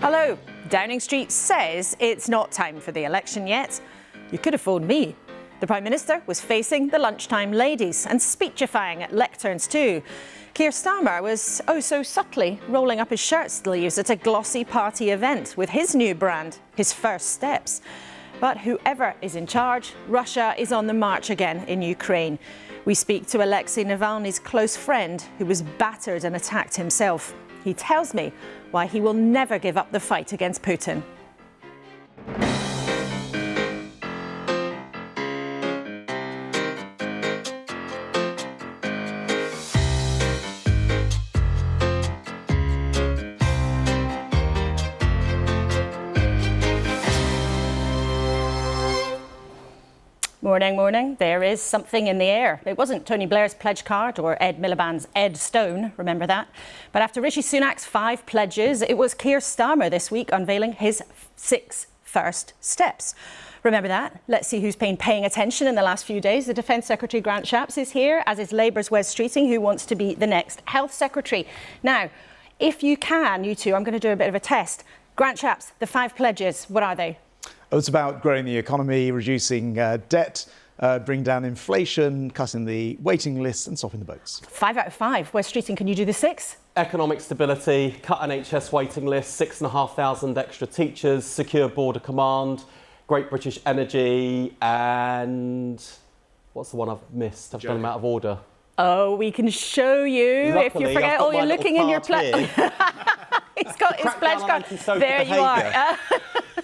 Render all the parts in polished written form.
Hello. Downing Street says it's not time for the election yet. You could have phoned me. The Prime Minister was facing the lunchtime ladies and speechifying at lecterns too. Keir Starmer was oh so subtly rolling up his shirt sleeves at a glossy party event with his new brand, his first steps. But whoever is in charge, Russia is on the march again in Ukraine. We speak to Alexei Navalny's close friend who was battered and attacked himself. He tells me why he will never give up the fight against Putin. Morning, morning. There is something in the air. It wasn't Tony Blair's pledge card or Ed Miliband's Ed Stone, remember that? But after Rishi Sunak's 5 pledges, it was Keir Starmer this week unveiling his 6 first steps. Remember that? Let's see who's been paying attention in the last few days. The Defence Secretary Grant Shapps is here, as is Labour's Wes Streeting, who wants to be the next Health Secretary. Now, if you can, you two, I'm going to do a bit of a test. Grant Shapps, the 5 pledges, what are they? It's about growing the economy, reducing debt, bring down inflation, cutting the waiting lists and stopping the boats. 5 out of 5. Wes Streeting, can you do the 6? Economic stability, cut NHS waiting lists, 6,500 extra teachers, secure border command, Great British Energy, and what's the one I've missed? I've done them out of order. Oh, we can show you. Luckily, if you forget, oh, you're looking in your pledge. He's got his pledge card. There you are.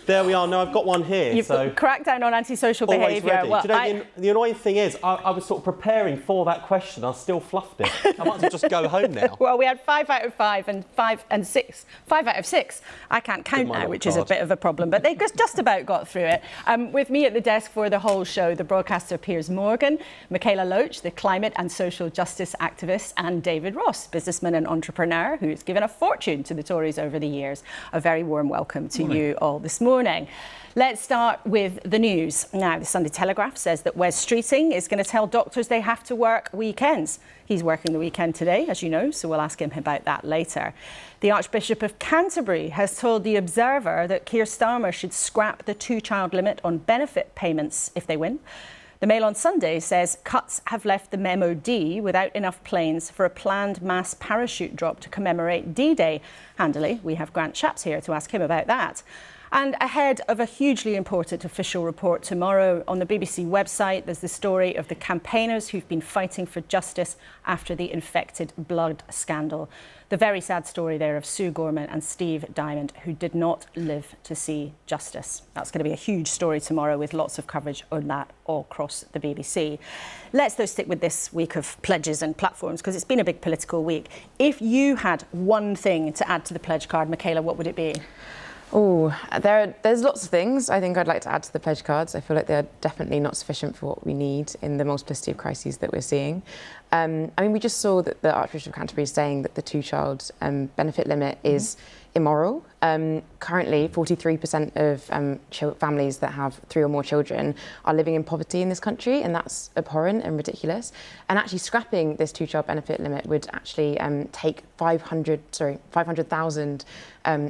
There we are. No, I've got one here. You've got crackdown on antisocial behaviour. Well, do you know, the annoying thing is, I was sort of preparing for that question. I still fluffed it. I might as well just go home now. Well, we had 5 out of 5 and 5 and 6. 5 out of 6. I can't count now, which is a bit of a problem. But they just about got through it. With me at the desk for the whole show, the broadcaster Piers Morgan, Mikaela Loach, the climate and social justice activist, and David Ross, businessman and entrepreneur, who's given a fortune to the Tories over the years. A very warm welcome to you all this morning. Let's start with the news. Now, the Sunday Telegraph says that Wes Streeting is going to tell doctors they have to work weekends. He's working the weekend today, as you know, so we'll ask him about that later. The Archbishop of Canterbury has told The Observer that Keir Starmer should scrap the 2-child limit on benefit payments if they win. The Mail on Sunday says cuts have left the MOD without enough planes for a planned mass parachute drop to commemorate D-Day. Handily, we have Grant Shapps here to ask him about that. And ahead of a hugely important official report tomorrow on the BBC website, there's the story of the campaigners who've been fighting for justice after the infected blood scandal. The very sad story there of Sue Gorman and Steve Diamond, who did not live to see justice. That's going to be a huge story tomorrow with lots of coverage on that all across the BBC. Let's, though, stick with this week of pledges and platforms, because it's been a big political week. If you had one thing to add to the pledge card, Mikaela, what would it be? Oh, there's lots of things I think I'd like to add to the pledge cards. I feel like they're definitely not sufficient for what we need in the multiplicity of crises that we're seeing. I mean, we just saw that the Archbishop of Canterbury is saying that the 2-child benefit limit is immoral. Currently, 43% of families that have 3 or more children are living in poverty in this country, and that's abhorrent and ridiculous. And actually scrapping this 2-child benefit limit would actually take 500,000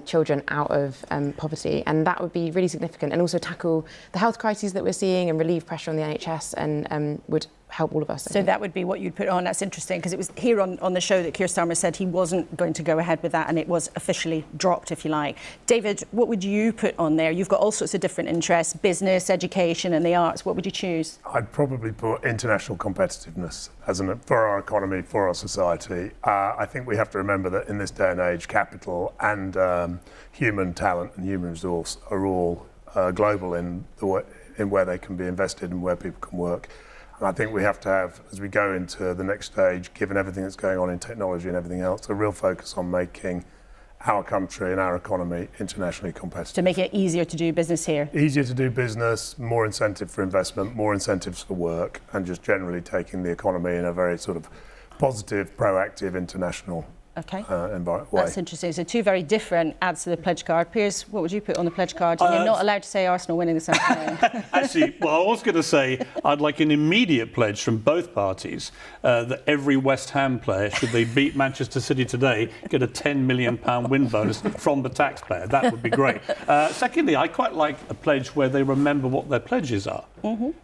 children out of poverty, and that would be really significant, and also tackle the health crises that we're seeing and relieve pressure on the NHS, and would help all of us. So that would be what you'd put on. That's interesting, because it was here on the show that Keir Starmer said he wasn't going to go ahead with that, and it was officially dropped, if you like. David, what would you put on there? You've got all sorts of different interests, business, education and the arts. What would you choose? I'd probably put international competitiveness for our economy, for our society. I think we have to remember that in this day and age, capital and human talent and human resource are all global in where they can be invested and where people can work. And I think we have to have, as we go into the next stage, given everything that's going on in technology and everything else, a real focus on making our country and our economy internationally competitive. To make it easier to do business here? Easier to do business, more incentive for investment, more incentives for work, and just generally taking the economy in a very sort of positive, proactive, international Okay. way. That's interesting. So two very different adds to the pledge card. Piers, what would you put on the pledge card? You're not allowed to say Arsenal winning this afternoon. Actually, well, I was going to say I'd like an immediate pledge from both parties that every West Ham player, should they beat Manchester City today, get a £10 million win bonus from the taxpayer. That would be great. Secondly, I quite like a pledge where they remember what their pledges are.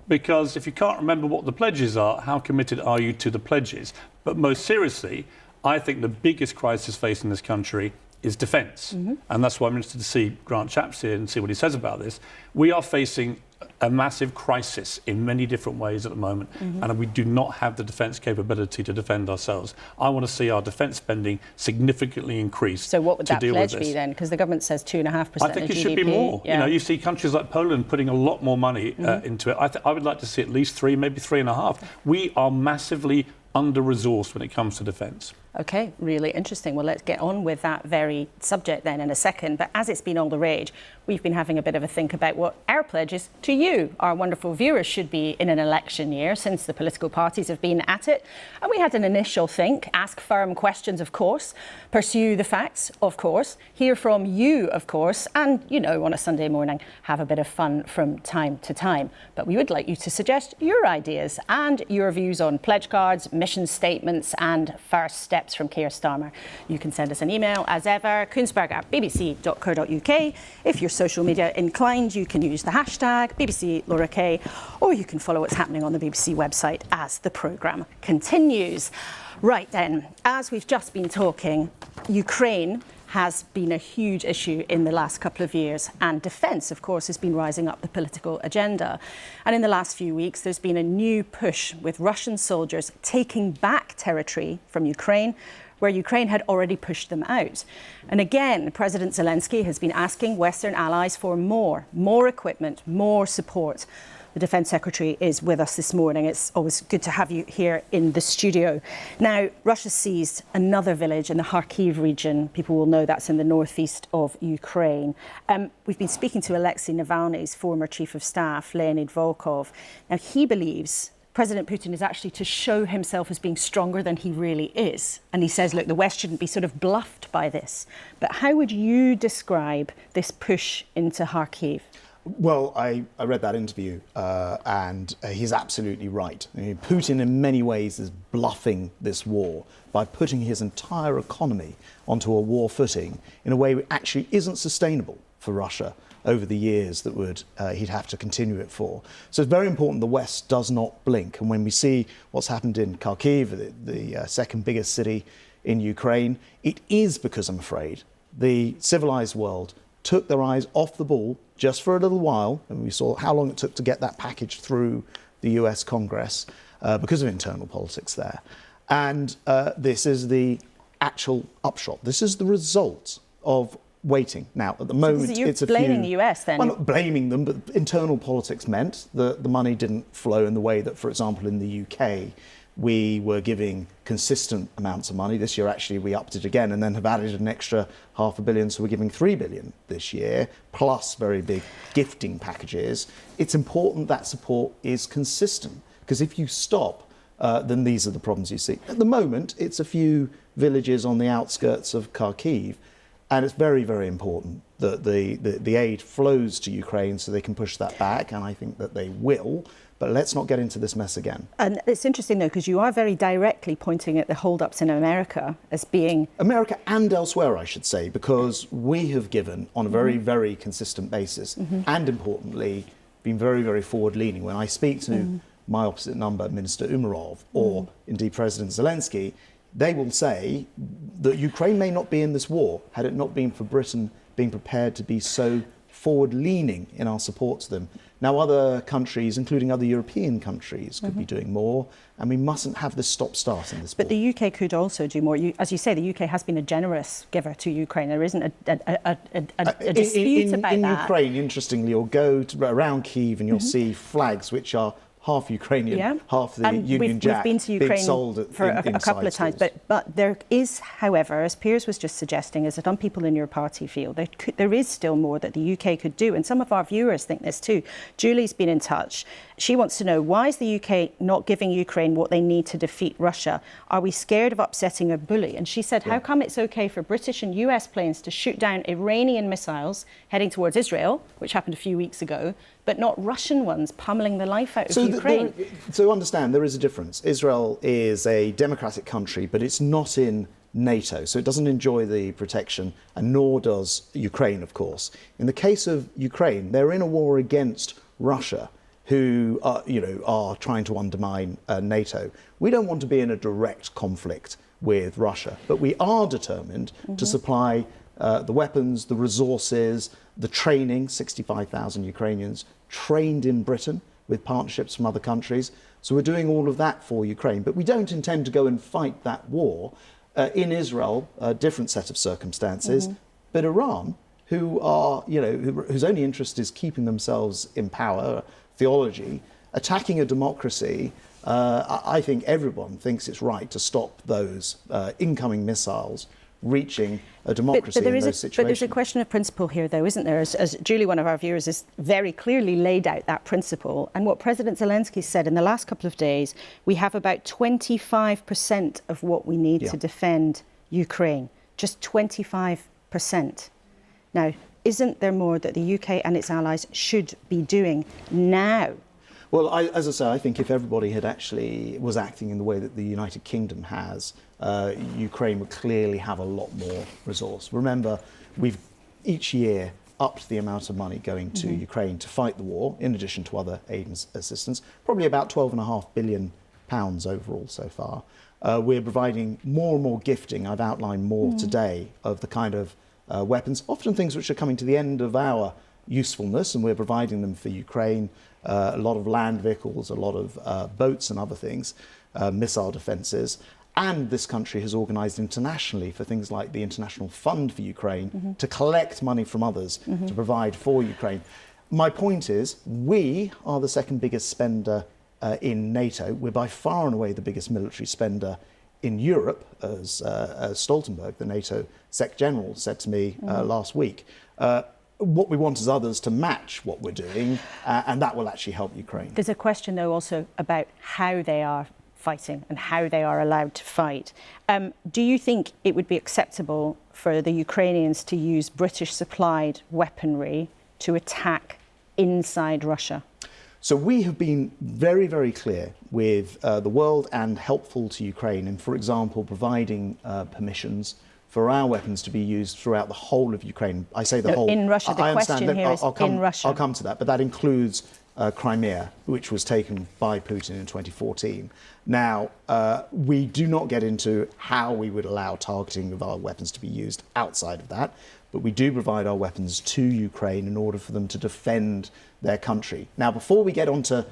Because if you can't remember what the pledges are, how committed are you to the pledges? But most seriously, I think the biggest crisis facing this country is defence. And that's why I'm interested to see Grant Shapps here and see what he says about this. We are facing a massive crisis in many different ways at the moment, and we do not have the defence capability to defend ourselves. I want to see our defence spending significantly increased. So what would that pledge be then? Because the government says 2.5%. I think it should be more. Yeah. You know, you see countries like Poland putting a lot more money into it. I would like to see at least 3, maybe 3.5. We are massively under-resourced when it comes to defence. OK, really interesting. Well, let's get on with that very subject then in a second. But as it's been all the rage, we've been having a bit of a think about what our pledges to you, our wonderful viewers, should be in an election year, since the political parties have been at it. And we had an initial think, ask firm questions, of course, pursue the facts, of course, hear from you, of course, and, you know, on a Sunday morning, have a bit of fun from time to time. But we would like you to suggest your ideas and your views on pledge cards, mission statements and first steps from Keir Starmer. You can send us an email, as ever, kuenssberg@bbc.co.uk. If you're social media inclined, you can use the hashtag BBC Laura K, or you can follow what's happening on the BBC website as the programme continues. Right then, as we've just been talking, Ukraine has been a huge issue in the last couple of years, and defence, of course, has been rising up the political agenda. And in the last few weeks, there's been a new push with Russian soldiers taking back territory from Ukraine, where Ukraine had already pushed them out. And again, President Zelensky has been asking Western allies for more equipment, more support. The Defence Secretary is with us this morning. It's always good to have you here in the studio. Now, Russia seized another village in the Kharkiv region. People will know that's in the northeast of Ukraine. We've been speaking to Alexei Navalny's former chief of staff, Leonid Volkov. Now, he believes President Putin is actually to show himself as being stronger than he really is. And he says, look, the West shouldn't be sort of bluffed by this. But how would you describe this push into Kharkiv? Well, I read that interview and he's absolutely right. I mean, Putin in many ways is bluffing this war by putting his entire economy onto a war footing in a way which actually isn't sustainable for Russia over the years that he'd have to continue it for. So it's very important the West does not blink. And when we see what's happened in Kharkiv, the second biggest city in Ukraine, it is because, I'm afraid, the civilized world took their eyes off the ball just for a little while, and we saw how long it took to get that package through the US Congress because of internal politics there. And this is the actual upshot. This is the result of waiting. Now, at the moment, it's a few... You're blaming the US then? Well, not blaming them, but internal politics meant that the money didn't flow in the way that, for example, in the UK, we were giving consistent amounts of money. This year, actually, we upped it again and then have added an extra £500 million, so we're giving £3 billion this year, plus very big gifting packages. It's important that support is consistent, because if you stop, then these are the problems you see. At the moment, it's a few villages on the outskirts of Kharkiv, and it's very, very important that the aid flows to Ukraine so they can push that back, and I think that they will. But let's not get into this mess again. And it's interesting, though, because you are very directly pointing at the hold-ups in America as being... America and elsewhere, I should say, because we have given on a very, very consistent basis and, importantly, been very, very forward-leaning. When I speak to my opposite number, Minister Umerov, or indeed President Zelensky, they will say that Ukraine may not be in this war had it not been for Britain being prepared to be so forward-leaning in our support to them. Now, other countries, including other European countries, could be doing more, and we mustn't have this stop-start in this war. But the UK could also do more. As you say, the UK has been a generous giver to Ukraine. There isn't a dispute about that. In Ukraine, interestingly, you'll go around Kyiv and you'll see flags which are half Ukrainian, half the and Union Jack, we've been to Ukraine being sold for a couple of times. But there is, however, as Piers was just suggesting, as some people in your party feel, there is still more that the UK could do. And some of our viewers think this too. Julie's been in touch. She wants to know, why is the UK not giving Ukraine what they need to defeat Russia? Are we scared of upsetting a bully? And she said, how come it's OK for British and US planes to shoot down Iranian missiles heading towards Israel, which happened a few weeks ago, but not Russian ones pummeling the life out of Ukraine? So understand, there is a difference. Israel is a democratic country, but it's not in NATO, so it doesn't enjoy the protection, and nor does Ukraine, of course. In the case of Ukraine, they're in a war against Russia, who are trying to undermine NATO. We don't want to be in a direct conflict with Russia, but we are determined to supply the weapons, the resources, the training. 65,000 Ukrainians trained in Britain with partnerships from other countries. So we're doing all of that for Ukraine, but we don't intend to go and fight that war. In Israel, a different set of circumstances, but Iran, whose only interest is keeping themselves in power, theology, attacking a democracy, I think everyone thinks it's right to stop those incoming missiles reaching a democracy in those situations. But there's a question of principle here, though, isn't there? As Julie, one of our viewers, has very clearly laid out that principle. And what President Zelensky said in the last couple of days, we have about 25% of what we need to defend Ukraine. Just 25%. Now, isn't there more that the UK and its allies should be doing now? Well, as I say, I think if everybody was acting in the way that the United Kingdom has, Ukraine would clearly have a lot more resource. Remember, we've each year upped the amount of money going to Ukraine to fight the war, in addition to other aid and assistance, probably about £12.5 billion overall so far. We're providing more and more gifting. I've outlined more today of the kind of weapons, often things which are coming to the end of our usefulness, and we're providing them for Ukraine. A lot of land vehicles, a lot of boats and other things, missile defences. And this country has organised internationally for things like the International Fund for Ukraine to collect money from others to provide for Ukraine. My point is, we are the second biggest spender in NATO. We're by far and away the biggest military spender in Europe, as Stoltenberg, the NATO Sec General, said to me last week. What we want is others to match what we're doing, and that will actually help Ukraine. There's a question, though, also about how they are fighting and how they are allowed to fight. Do you think it would be acceptable for the Ukrainians to use British-supplied weaponry to attack inside Russia? So we have been very, very clear with the world and helpful to Ukraine in, for example, providing permissions for our weapons to be used throughout the whole of Ukraine. I say the whole. In Russia, the question here is in Russia. I'll come to that, but that includes Crimea, which was taken by Putin in 2014. Now, we do not get into how we would allow targeting of our weapons to be used outside of that, but we do provide our weapons to Ukraine in order for them to defend their country. Now, before we get on to,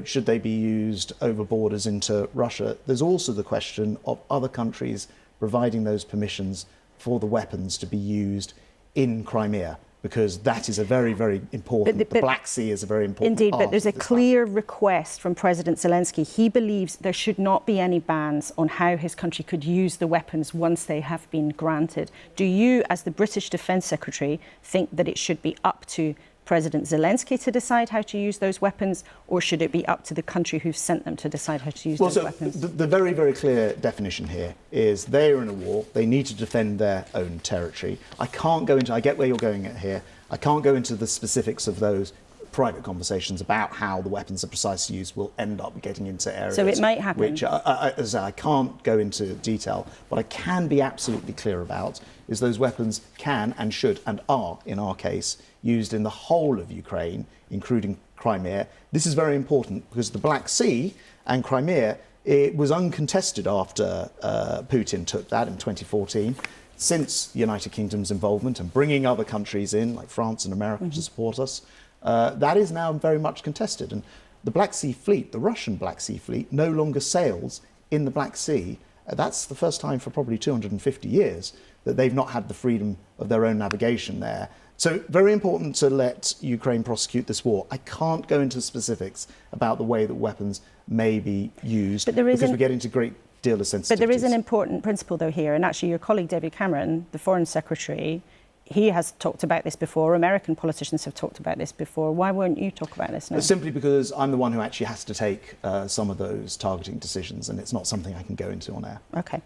should they be used over borders into Russia, there's also the question of other countries providing those permissions for the weapons to be used in Crimea, because that is a very, very important, the Black Sea is a very important indeed, part but there's a clear request from President Zelensky. He believes there should not be any bans on how his country could use the weapons once they have been granted. Do you, as the British Defence Secretary, think that it should be up to President Zelensky to decide how to use those weapons, or should it be up to the country who've sent them to decide how to use those weapons? The very, very clear definition here is they are in a war. They need to defend their own territory. I get where you're going at here. I can't go into the specifics of those private conversations about how the weapons are precisely used will end up getting into areas. So it might happen. Which I can't go into detail. What I can be absolutely clear about is those weapons can and should and are, in our case, used in the whole of Ukraine, including Crimea. This is very important because the Black Sea and Crimea, it was uncontested after Putin took that in 2014. Since the United Kingdom's involvement and bringing other countries in, like France and America, to support us, that is now very much contested. And the Black Sea Fleet, the Russian Black Sea Fleet, no longer sails in the Black Sea That's the first time for probably 250 years that they've not had the freedom of their own navigation there. So very important to let Ukraine prosecute this war. I can't go into specifics about the way that weapons may be used because we get into great deal of sensitivities. But there is an important principle, though, here, and actually your colleague David Cameron, the Foreign Secretary, he has talked about this before. American politicians have talked about this before. Why won't you talk about this now? Simply because I'm the one who actually has to take some of those targeting decisions, and it's not something I can go into on air. OK.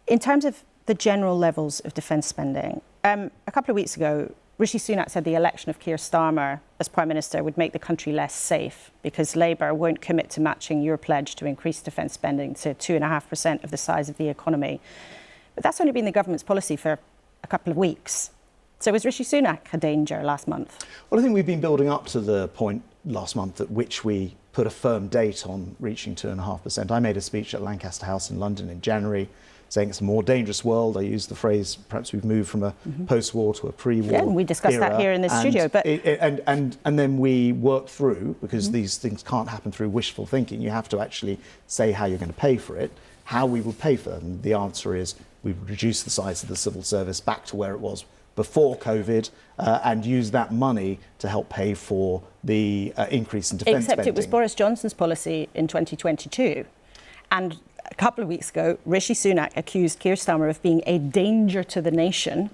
In terms of the general levels of defence spending, a couple of weeks ago, Rishi Sunak said the election of Keir Starmer as Prime Minister would make the country less safe because Labour won't commit to matching your pledge to increase defence spending to 2.5% of the size of the economy. But that's only been the government's policy for a couple of weeks. So was Rishi Sunak a danger last month? Well, I think we've been building up to the point last month at which we put a firm date on reaching 2.5%. I made a speech at Lancaster House in London in January saying it's a more dangerous world. I used the phrase, perhaps we've moved from a post-war to a pre-war Yeah, and we discussed that here in the studio. But and then we worked through, because these things can't happen through wishful thinking. You have to actually say how you're going to pay for it, how we will pay for them. The answer is we would reduce the size of the civil service back to where it was before COVID and use that money to help pay for the increase in defence spending. Except it was Boris Johnson's policy in 2022. And a couple of weeks ago, Rishi Sunak accused Keir Starmer of being a danger to the nation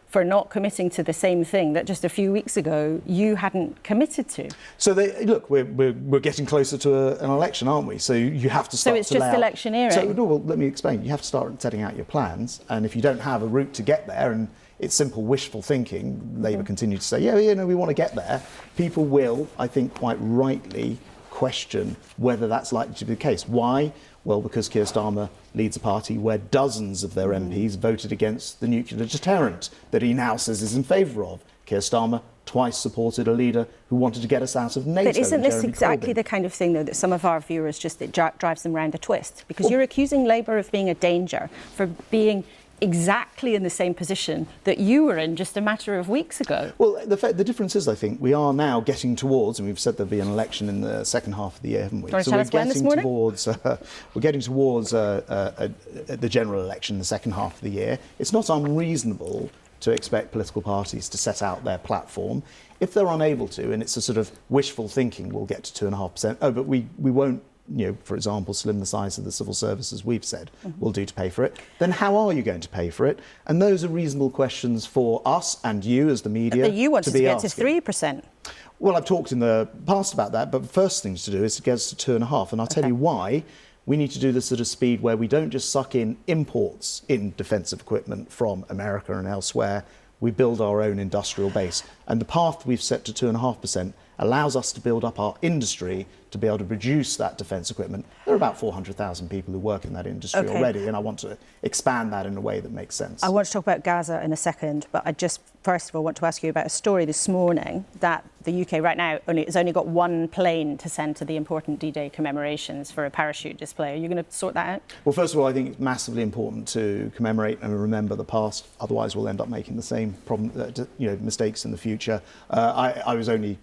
for not committing to the same thing that just a few weeks ago you hadn't committed to. So, look, we're getting closer to an election, aren't we? So you have to start. So it's just electioneering. So, no, well, let me explain. You have to start setting out your plans, and if you don't have a route to get there, and it's simple wishful thinking, Labour continue to say, we want to get there. People will, I think, quite rightly question whether that's likely to be the case. Why? Well, because Keir Starmer leads a party where dozens of their MPs voted against the nuclear deterrent that he now says is in favour of. Keir Starmer twice supported a leader who wanted to get us out of NATO. But isn't this exactly Corbyn. The kind of thing, though, that some of our viewers just, it drives them round a twist? Because you're accusing Labour of being a danger for being exactly in the same position that you were in just a matter of weeks ago. Well, the difference is, I think, we are now getting towards, and we've said there'll be an election in the second half of the year, haven't we? So we're getting towards the general election in the second half of the year. It's not unreasonable to expect political parties to set out their platform. If they're unable to, and it's a sort of wishful thinking, we'll get to 2.5%. Oh, but we won't, for example, slim the size of the civil service, as we've said, will do to pay for it. Then how are you going to pay for it? And those are reasonable questions for us and you as the media But you want to to be get asking. to 3%. Well, I've talked in the past about that, but the first thing to do is to get us to 2.5%. And I'll tell you why. We need to do this at a speed where we don't just suck in imports in defensive equipment from America and elsewhere. We build our own industrial base. And the path we've set to 2.5% allows us to build up our industry to be able to produce that defence equipment. There are about 400,000 people who work in that industry already, and I want to expand that in a way that makes sense. I want to talk about Gaza in a second, but I just first of all want to ask you about a story this morning that the UK right now has only got one plane to send to the important D-Day commemorations for a parachute display. Are you going to sort that out? Well, first of all, I think it's massively important to commemorate and remember the past. Otherwise, we'll end up making the same mistakes in the future. This was only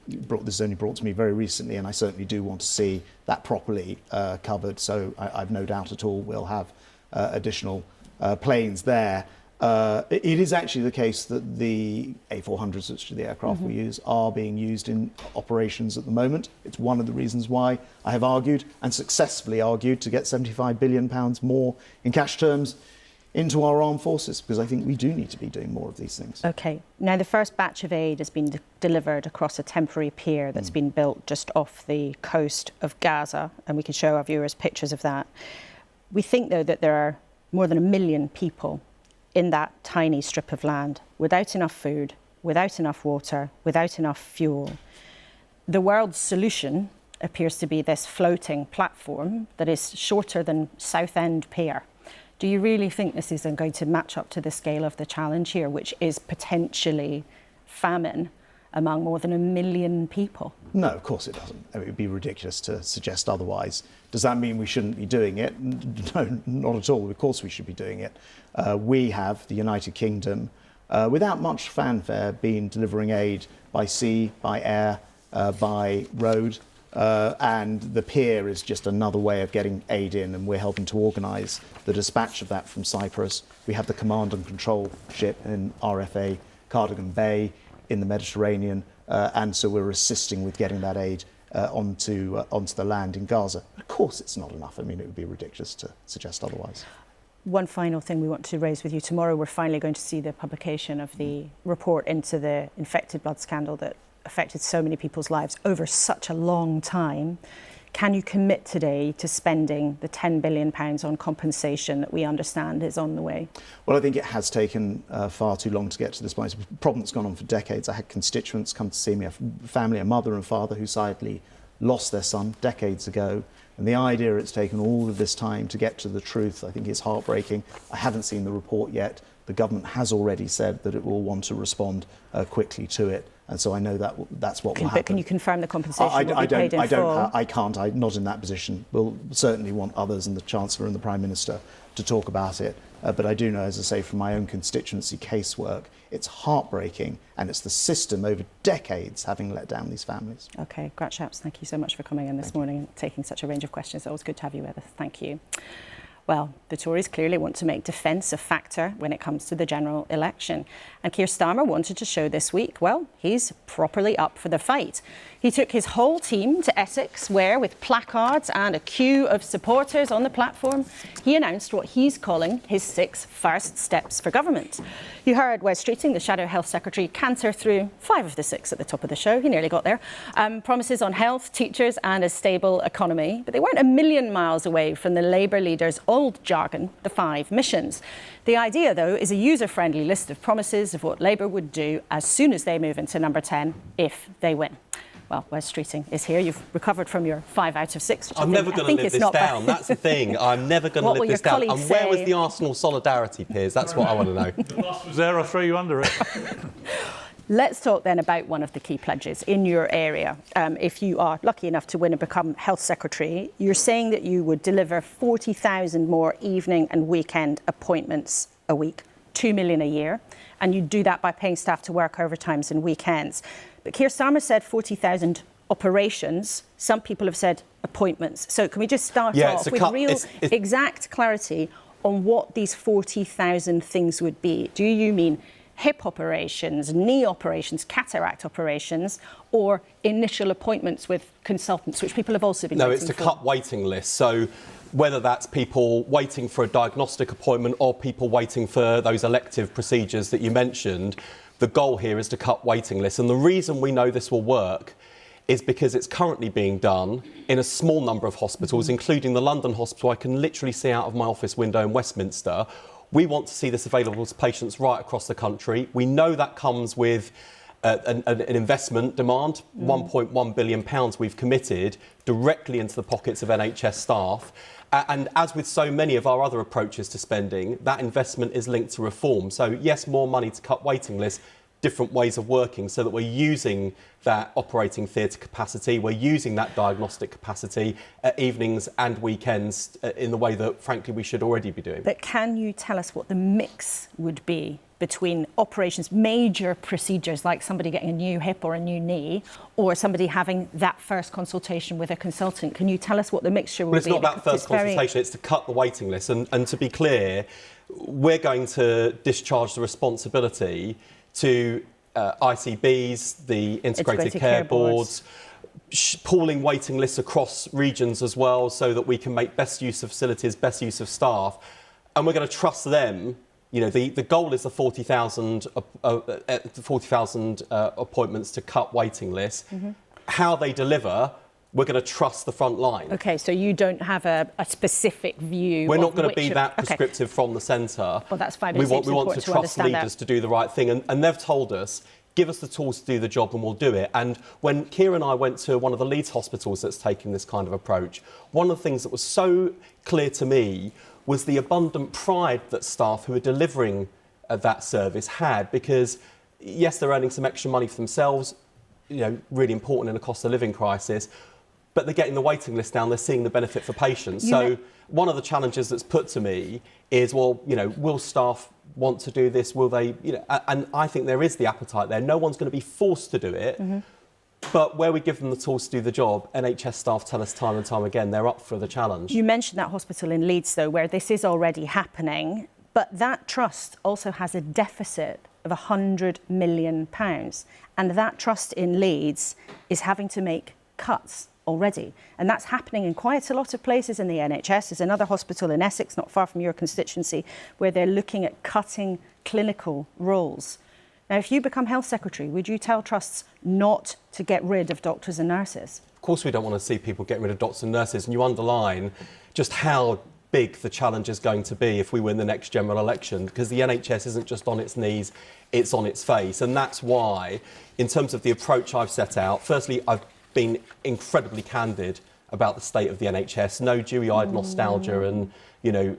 brought to me very recently, and I certainly do want to see that properly covered. So I've no doubt at all we'll have additional planes there. It is actually the case that the A400s, which are the aircraft we use, are being used in operations at the moment. It's one of the reasons why I have argued, and successfully argued, to get £75 billion more in cash terms into our armed forces, because I think we do need to be doing more of these things. OK. Now, the first batch of aid has been delivered across a temporary pier that's been built just off the coast of Gaza, and we can show our viewers pictures of that. We think, though, that there are more than 1 million people in that tiny strip of land without enough food, without enough water, without enough fuel. The world's solution appears to be this floating platform that is shorter than Southend Pier. Do you really think this is going to match up to the scale of the challenge here, which is potentially famine among more than 1 million people? No, of course it doesn't. I mean, it would be ridiculous to suggest otherwise. Does that mean we shouldn't be doing it? No, not at all. Of course we should be doing it. We have, the United Kingdom, without much fanfare, been delivering aid by sea, by air, by road And the pier is just another way of getting aid in, and we're helping to organise the dispatch of that from Cyprus. We have the command and control ship in RFA Cardigan Bay in the Mediterranean, and so we're assisting with getting that aid onto the land in Gaza. Of course it's not enough. I mean, it would be ridiculous to suggest otherwise. One final thing we want to raise with you. Tomorrow we're finally going to see the publication of the report into the infected blood scandal that affected so many people's lives over such a long time. Can you commit today to spending the £10 billion on compensation that we understand is on the way? Well, I think it has taken far too long to get to this point. It's a problem that's gone on for decades. I had constituents come to see me, a family, a mother and father who sadly lost their son decades ago. And the idea it's taken all of this time to get to the truth, I think, is heartbreaking. I haven't seen the report yet. The government has already said that it will want to respond quickly to it. And so I know that that's what will happen. But can you confirm the compensation will be paid in full? I can't. I'm not in that position. We'll certainly want others and the Chancellor and the Prime Minister to talk about it. But I do know, as I say, from my own constituency casework, it's heartbreaking, and it's the system over decades having let down these families. OK, Grant Shapps, thank you so much for coming in this morning and taking such a range of questions. It's always good to have you with us. Thank you. Well, the Tories clearly want to make defence a factor when it comes to the general election. And Keir Starmer wanted to show this week, well, he's properly up for the fight. He took his whole team to Essex, where, with placards and a queue of supporters on the platform, he announced what he's calling his 6 first steps for government. You heard Wes Streeting, the Shadow Health Secretary, canter through 5 of the 6 at the top of the show. He nearly got there. Promises on health, teachers and a stable economy. But they weren't a million miles away from the Labour leader's old jargon, the 5 missions. The idea, though, is a user-friendly list of promises of what Labour would do as soon as they move into number 10, if they win. Well, Wes Streeting is here. You've recovered from your 5 out of 6. I'm never going to live this down. That's the thing. I'm never going to live this down. And where was the Arsenal solidarity, Piers? That's what I want to know. The boss was there. I'll throw you under it. Let's talk then about one of the key pledges in your area. If you are lucky enough to win and become Health Secretary, you're saying that you would deliver 40,000 more evening and weekend appointments a week, 2 million a year, and you'd do that by paying staff to work overtimes and weekends. But Keir Starmer said 40,000 operations. Some people have said appointments. So can we just start off with real exact clarity on what these 40,000 things would be? Do you mean hip operations, knee operations, cataract operations, or initial appointments with consultants, which people have also been waiting for? No, it's to cut waiting lists. So whether that's people waiting for a diagnostic appointment or people waiting for those elective procedures that you mentioned, the goal here is to cut waiting lists. And the reason we know this will work is because it's currently being done in a small number of hospitals, including the London hospital I can literally see out of my office window in Westminster. We want to see this available to patients right across the country. We know that comes with an investment demand, £1.1 billion we've committed directly into the pockets of NHS staff. And as with so many of our other approaches to spending, that investment is linked to reform. So yes, more money to cut waiting lists, different ways of working so that we're using that operating theatre capacity, we're using that diagnostic capacity at evenings and weekends in the way that, frankly, we should already be doing. But can you tell us what the mix would be between operations, major procedures like somebody getting a new hip or a new knee, or somebody having that first consultation with a consultant? Can you tell us what the mixture would be? Well, it's not about first consultation, it's to cut the waiting list. And to be clear, we're going to discharge the responsibility to ICBs, the Integrated Care Boards, pooling waiting lists across regions as well so that we can make best use of facilities, best use of staff. And we're going to trust them. You know, the goal is the 40,000 appointments to cut waiting lists. How they deliver, we're going to trust the front line. OK, so you don't have a specific view. We're not going to be that prescriptive from the centre. Well, that's fine. We want to trust leaders to do the right thing. And they've told us, give us the tools to do the job and we'll do it. And when Keir and I went to one of the Leeds hospitals that's taking this kind of approach, one of the things that was so clear to me was the abundant pride that staff who are delivering that service had, because yes, they're earning some extra money for themselves, you know, really important in a cost of living crisis, but they're getting the waiting list down, they're seeing the benefit for patients. So one of the challenges that's put to me is, well, you know, will staff want to do this? Will they, you know, and I think there is the appetite there. No one's going to be forced to do it. But where we give them the tools to do the job, NHS staff tell us time and time again they're up for the challenge. You mentioned that hospital in Leeds, though, where this is already happening, but that trust also has a deficit of £100 million. And that trust in Leeds is having to make cuts already. And that's happening in quite a lot of places in the NHS. There's another hospital in Essex, not far from your constituency, where they're looking at cutting clinical roles. Now, if you become Health Secretary, would you tell trusts not to get rid of doctors and nurses? Of course we don't want to see people getting rid of doctors and nurses, and you underline just how big the challenge is going to be if we win the next general election, because the NHS isn't just on its knees, it's on its face. And that's why, in terms of the approach I've set out, firstly, I've been incredibly candid about the state of the NHS, no dewy-eyed nostalgia and, you know,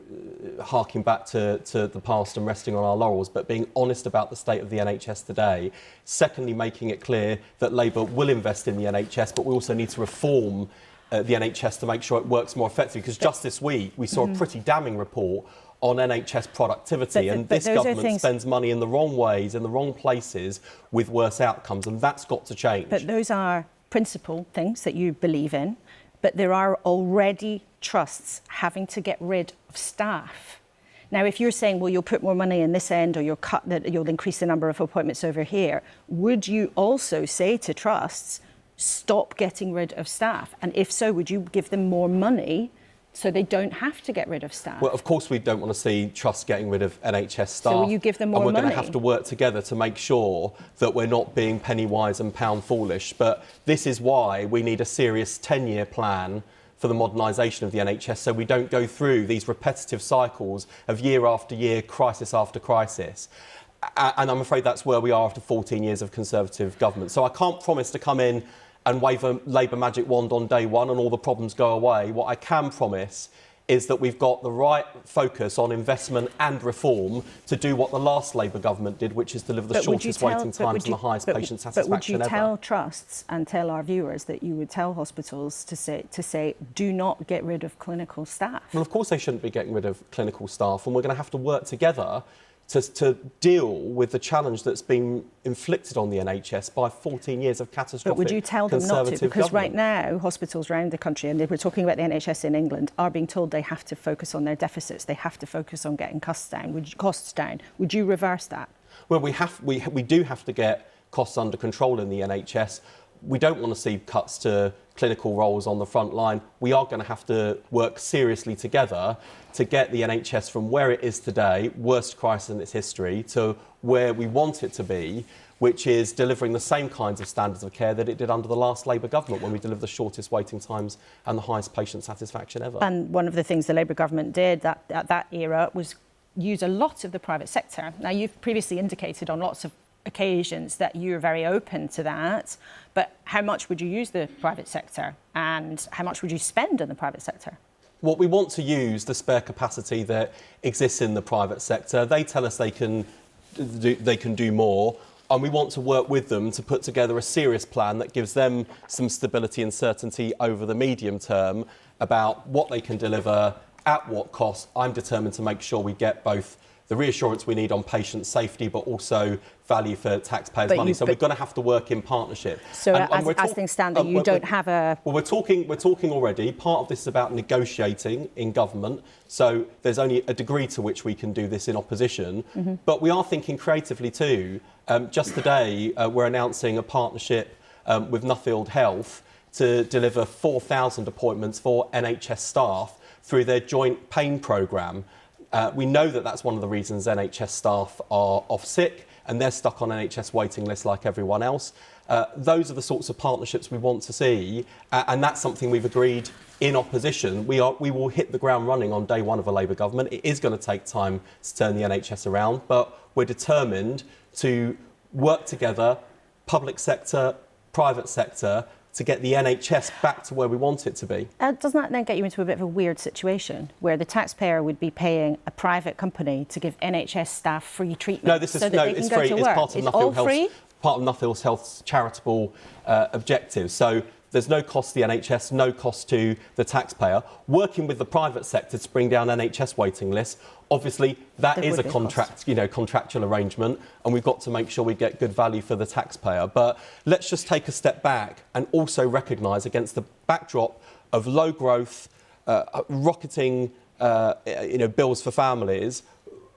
harking back to the past and resting on our laurels, but being honest about the state of the NHS today. Secondly, making it clear that Labour will invest in the NHS, but we also need to reform the NHS to make sure it works more effectively, because just this week we saw a pretty damning report on NHS productivity, and this government spends money in the wrong ways, in the wrong places, with worse outcomes, and that's got to change. But those are principal things that you believe in, but there are already trusts having to get rid of staff. Now, if you're saying, well, you'll put more money in this end, or you'll increase the number of appointments over here, would you also say to trusts, stop getting rid of staff? And if so, would you give them more money so they don't have to get rid of staff? Well, of course we don't want to see trusts getting rid of NHS staff. So will you give them more money? And we're going to have to work together to make sure that we're not being penny wise and pound foolish. But this is why we need a serious 10-year plan for the modernisation of the NHS, so we don't go through these repetitive cycles of year after year, crisis after crisis. And I'm afraid that's where we are after 14 years of Conservative government. So I can't promise to come in and wave a Labour magic wand on day one and all the problems go away. What I can promise is that we've got the right focus on investment and reform to do what the last Labour government did, which is deliver the shortest waiting times and the highest patient satisfaction ever. But would you tell trusts and tell our viewers that you would tell hospitals to say, do not get rid of clinical staff? Well, of course they shouldn't be getting rid of clinical staff, and we're going to have to work together to deal with the challenge that's been inflicted on the NHS by 14 years of catastrophic. But would you tell them not to? Because government. Right now, hospitals around the country, and we're talking about the NHS in England, are being told they have to focus on their deficits. They have to focus on getting costs down. Would you reverse that? Well, we do have to get costs under control in the NHS. We don't want to see cuts to clinical roles on the front line. We are going to have to work seriously together to get the NHS from where it is today, worst crisis in its history, to where we want it to be, which is delivering the same kinds of standards of care that it did under the last Labour government, when we delivered the shortest waiting times and the highest patient satisfaction ever. And one of the things the Labour government did at that era was use a lot of the private sector. Now, you've previously indicated on lots of occasions that you're very open to that, but how much would you use the private sector, and how much would you spend on the private sector? Well, we want to use the spare capacity that exists in the private sector. They tell us they can do more, and we want to work with them to put together a serious plan that gives them some stability and certainty over the medium term about what they can deliver, at what cost. I'm determined to make sure we get both the reassurance we need on patient safety, but also value for taxpayers' money. So we're going to have to work in partnership. So as things stand, you don't have a... Well, we're talking already. Part of this is about negotiating in government. So there's only a degree to which we can do this in opposition. Mm-hmm. But we are thinking creatively too. Just today, we're announcing a partnership with Nuffield Health to deliver 4,000 appointments for NHS staff through their joint pain programme. We know that that's one of the reasons NHS staff are off sick and they're stuck on NHS waiting lists like everyone else. Those are the sorts of partnerships we want to see, and that's something we've agreed in opposition. We will hit the ground running on day one of a Labour government. It is going to take time to turn the NHS around, but we're determined to work together, public sector, private sector, to get the NHS back to where we want it to be. Doesn't that then get you into a bit of a weird situation where the taxpayer would be paying a private company to give NHS staff free treatment? No, it's free. It's part of Nuffield Health's charitable objectives. So There's no cost to the NHS, no cost to the taxpayer. Working with the private sector to bring down NHS waiting lists, obviously that is a contractual arrangement, and we've got to make sure we get good value for the taxpayer. But let's just take a step back and also recognise, against the backdrop of low growth, rocketing bills for families,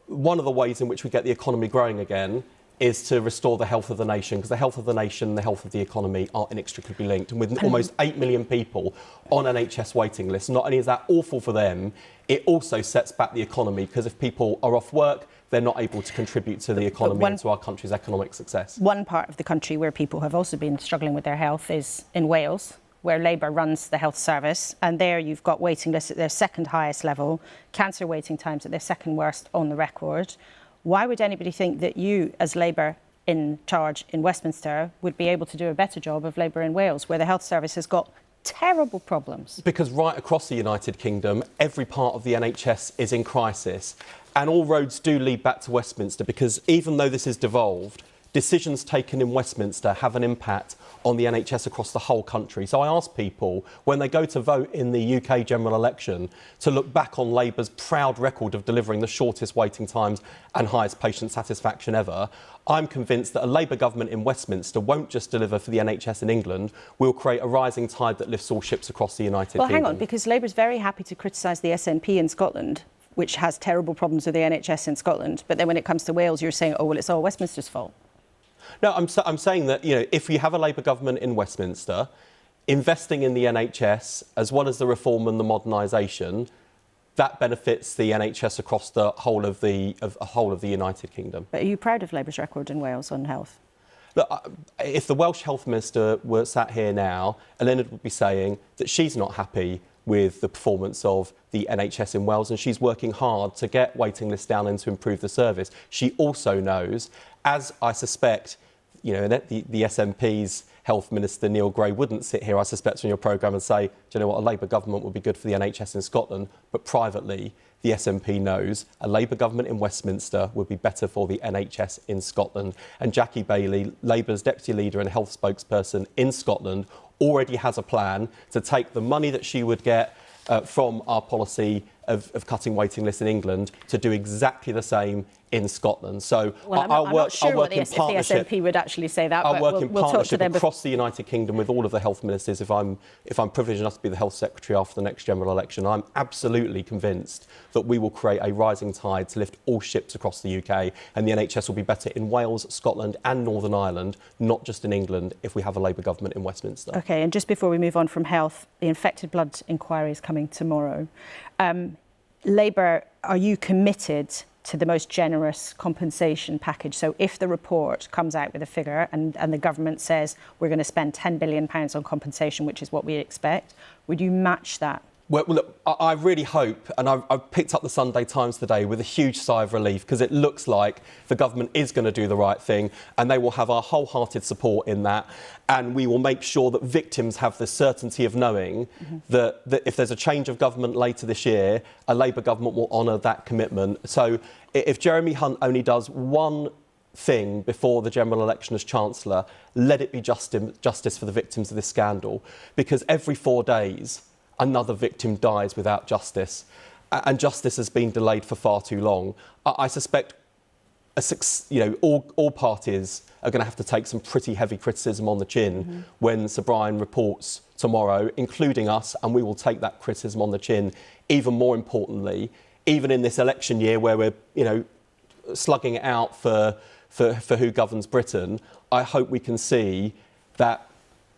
one of the ways in which we get the economy growing again is to restore the health of the nation, because the health of the nation and the health of the economy are inextricably linked. And with almost 8 million people on NHS waiting lists, not only is that awful for them, it also sets back the economy, because if people are off work, they're not able to contribute to the economy and to our country's economic success. One part of the country where people have also been struggling with their health is in Wales, where Labour runs the health service, and there you've got waiting lists at their second highest level, cancer waiting times at their second worst on the record. Why would anybody think that you, as Labour in charge in Westminster, would be able to do a better job of Labour in Wales, where the health service has got terrible problems? Because right across the United Kingdom, every part of the NHS is in crisis, and all roads do lead back to Westminster, because even though this is devolved, decisions taken in Westminster have an impact on the NHS across the whole country. So I ask people, when they go to vote in the UK general election, to look back on Labour's proud record of delivering the shortest waiting times and highest patient satisfaction ever. I'm convinced that a Labour government in Westminster won't just deliver for the NHS in England, we'll create a rising tide that lifts all ships across the United Kingdom. Well, hang on, because Labour's very happy to criticise the SNP in Scotland, which has terrible problems with the NHS in Scotland. But then when it comes to Wales, you're saying, oh, well, it's all Westminster's fault. No, I'm saying that, if we have a Labour government in Westminster, investing in the NHS, as well as the reform and the modernisation, that benefits the NHS across the whole of the United Kingdom. But are you proud of Labour's record in Wales on health? Look, if the Welsh Health Minister were sat here now, Leonid would be saying that she's not happy with the performance of the NHS in Wales, and she's working hard to get waiting lists down and to improve the service. She also knows, as I suspect, the SNP's Health Minister Neil Gray wouldn't sit here, I suspect, on your programme and say, do you know what, a Labour government would be good for the NHS in Scotland, but privately, the SNP knows a Labour government in Westminster would be better for the NHS in Scotland. And Jackie Baillie, Labour's deputy leader and health spokesperson in Scotland, already has a plan to take the money that she would get from our policy of cutting waiting lists in England to do exactly the same in Scotland. So I'm not sure what if the SNP would actually say that. I'll work in partnership them across the United Kingdom with all of the health ministers. If I'm privileged enough to be the health secretary after the next general election, I'm absolutely convinced that we will create a rising tide to lift all ships across the UK, and the NHS will be better in Wales, Scotland and Northern Ireland, not just in England, if we have a Labour government in Westminster. OK, and just before we move on from health, the infected blood inquiry is coming tomorrow. Labour, are you committed to the most generous compensation package? So if the report comes out with a figure and the government says we're going to spend £10 billion on compensation, which is what we expect, would you match that? Well, look, I really hope, and I've picked up the Sunday Times today with a huge sigh of relief, because it looks like the government is going to do the right thing, and they will have our wholehearted support in that, and we will make sure that victims have the certainty of knowing that if there's a change of government later this year, a Labour government will honour that commitment. So if Jeremy Hunt only does one thing before the general election as Chancellor, let it be justice for the victims of this scandal, because every 4 days another victim dies without justice, and justice has been delayed for far too long. I suspect all parties are going to have to take some pretty heavy criticism on the chin when Sir Brian reports tomorrow, including us, and we will take that criticism on the chin. Even more importantly, even in this election year where we're slugging it out for who governs Britain, I hope we can see that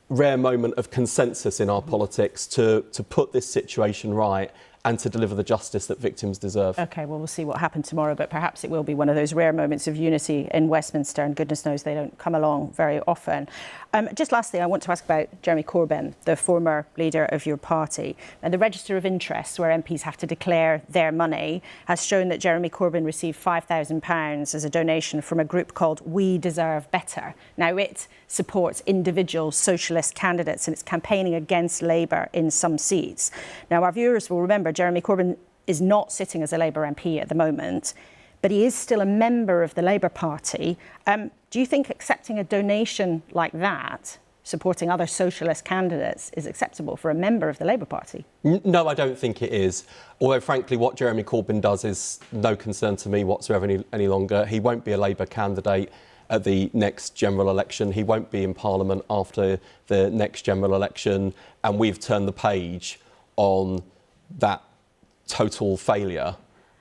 rare moment of consensus in our politics to put this situation right and to deliver the justice that victims deserve. OK, well, we'll see what happens tomorrow, but perhaps it will be one of those rare moments of unity in Westminster, and goodness knows they don't come along very often. Just lastly, I want to ask about Jeremy Corbyn, the former leader of your party. And the register of interests, where MPs have to declare their money, has shown that Jeremy Corbyn received £5,000 as a donation from a group called We Deserve Better. Now, it supports individual socialist candidates, and it's campaigning against Labour in some seats. Now, our viewers will remember Jeremy Corbyn is not sitting as a Labour MP at the moment, but he is still a member of the Labour Party. Do you think accepting a donation like that supporting other socialist candidates is acceptable for a member of the Labour Party? No, I don't think it is. Although, frankly, what Jeremy Corbyn does is no concern to me whatsoever any longer. He won't be a Labour candidate at the next general election. He won't be in Parliament after the next general election. And we've turned the page on that total failure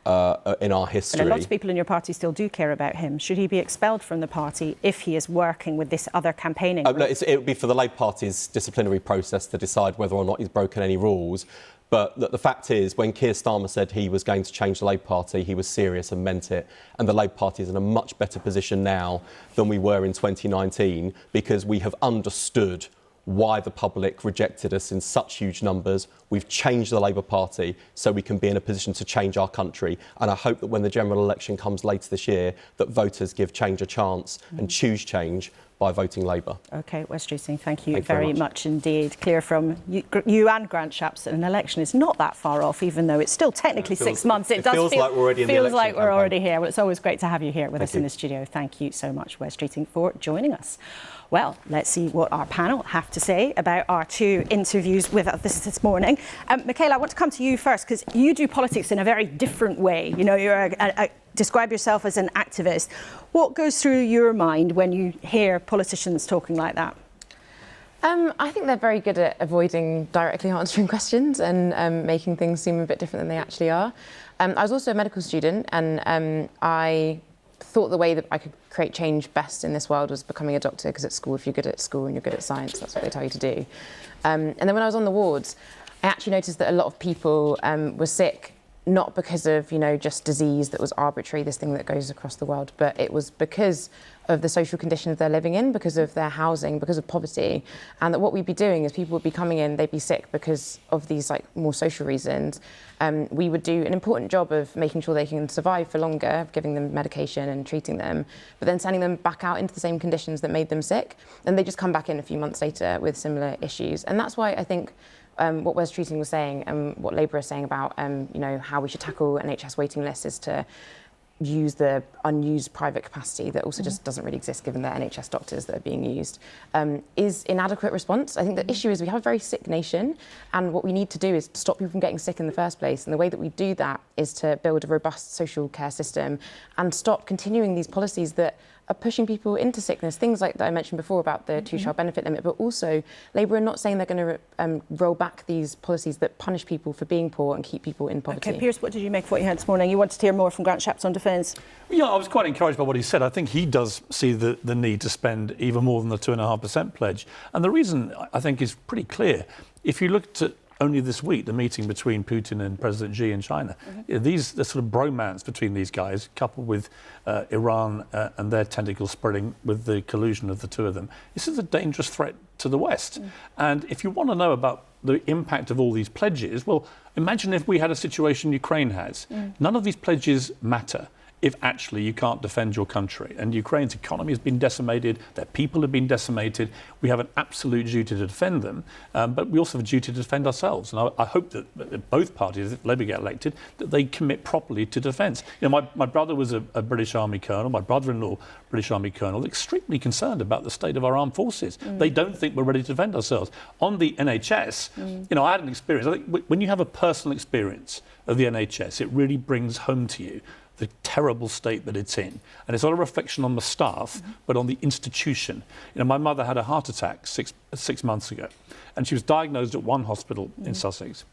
in our history. And lots of people in your party still do care about him. Should he be expelled from the party if he is working with this other campaigning group? It would be for the Labour Party's disciplinary process to decide whether or not he's broken any rules. But the fact is, when Keir Starmer said he was going to change the Labour Party, he was serious and meant it. And the Labour Party is in a much better position now than we were in 2019 because we have understood why the public rejected us in such huge numbers. We've changed the Labour Party so we can be in a position to change our country. And I hope that when the general election comes later this year, that voters give change a chance and choose change by voting Labour. OK, Wes Streeting, thank you very much indeed. Clear from you and Grant Shapps that an election is not that far off, even though it's still technically 6 months. It does feel like we're already in the election like we're already here. Well, it's always great to have you here with us in the studio. Thank you so much, Wes Streeting, for joining us. Well, let's see what our panel have to say about our two interviews with us this morning. Mikaela, I want to come to you first because you do politics in a very different way. You know, you're describe yourself as an activist. What goes through your mind when you hear politicians talking like that? I think they're very good at avoiding directly answering questions and making things seem a bit different than they actually are. I was also a medical student, and I thought the way that I could create change best in this world was becoming a doctor, because at school, if you're good at school and you're good at science, that's what they tell you to do. And then when I was on the wards, I actually noticed that a lot of people were sick, not because of, you know, just disease that was arbitrary, this thing that goes across the world, but it was because of the social conditions they're living in, because of their housing, because of poverty. And that what we'd be doing is people would be coming in, they'd be sick because of these like more social reasons. We would do an important job of making sure they can survive for longer, giving them medication and treating them, but then sending them back out into the same conditions that made them sick. And they just come back in a few months later with similar issues. And that's why I think what Wes Streeting was saying and what Labour is saying about you know, how we should tackle NHS waiting lists is to use the unused private capacity that also just doesn't really exist given the NHS doctors that are being used, is inadequate response. I think the issue is we have a very sick nation, and what we need to do is stop people from getting sick in the first place. And the way that we do that is to build a robust social care system and stop continuing these policies that are pushing people into sickness. Things like that I mentioned before about the two-child benefit limit, but also Labour are not saying they're going to roll back these policies that punish people for being poor and keep people in poverty. OK, Piers, what did you make of what you heard this morning? You wanted to hear more from Grant Shapps on defence. Yeah, I was quite encouraged by what he said. I think he does see the need to spend even more than the 2.5% pledge. And the reason, I think, is pretty clear. If you looked at only this week, the meeting between Putin and President Xi in China, the sort of bromance between these guys, coupled with Iran and their tentacles spreading with the collusion of the two of them, this is a dangerous threat to the West. And if you want to know about the impact of all these pledges, well, imagine if we had a situation Ukraine has. None of these pledges matter if actually you can't defend your country. And Ukraine's economy has been decimated, their people have been decimated. We have an absolute duty to defend them, but we also have a duty to defend ourselves. And I hope that both parties, if Labour get elected, that they commit properly to defence. You know, my brother was a British Army colonel, my brother-in-law, British Army colonel, extremely concerned about the state of our armed forces. They don't think we're ready to defend ourselves. On the NHS, you know, I had an experience. I think when you have a personal experience of the NHS, it really brings home to you the terrible state that it's in. And it's not a reflection on the staff, but on the institution. You know, my mother had a heart attack six months ago, and she was diagnosed at one hospital in Sussex.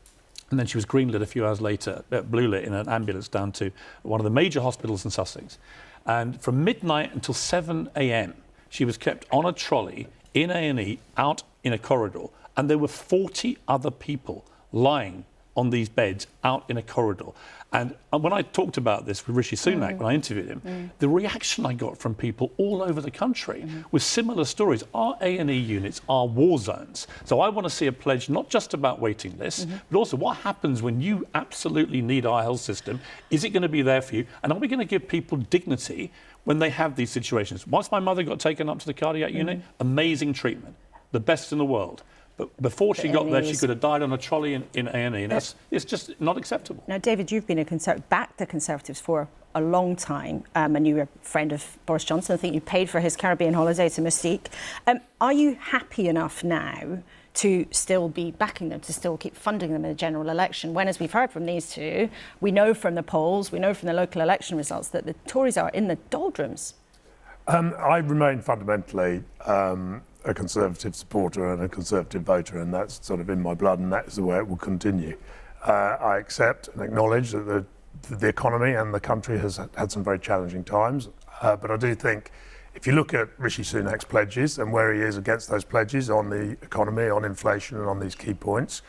And then she was greenlit a few hours later, bluelit in an ambulance down to one of the major hospitals in Sussex. And from midnight until 7 a.m., she was kept on a trolley in A&E out in a corridor. And there were 40 other people lying on these beds out in a corridor. And when I talked about this with Rishi Sunak, when I interviewed him, the reaction I got from people all over the country was similar stories. Our A&E units are war zones. So I want to see a pledge not just about waiting lists, but also what happens when you absolutely need our health system. Is it going to be there for you? And are we going to give people dignity when they have these situations? Once my mother got taken up to the cardiac unit, amazing treatment, the best in the world. But before she got there, she could have died on a trolley in A&E, and it's just not acceptable. Now, David, you've been backed the Conservatives for a long time, and you were a friend of Boris Johnson. I think you paid for his Caribbean holiday to Mystique. Are you happy enough now to still be backing them, to still keep funding them in the general election, when, as we've heard from these two, we know from the polls, we know from the local election results that the Tories are in the doldrums? I remain fundamentally a Conservative supporter and a Conservative voter, and that's sort of in my blood, and that is the way it will continue. I accept and acknowledge that the economy and the country has had some very challenging times, but I do think if you look at Rishi Sunak's pledges and where he is against those pledges on the economy, on inflation and on these key points,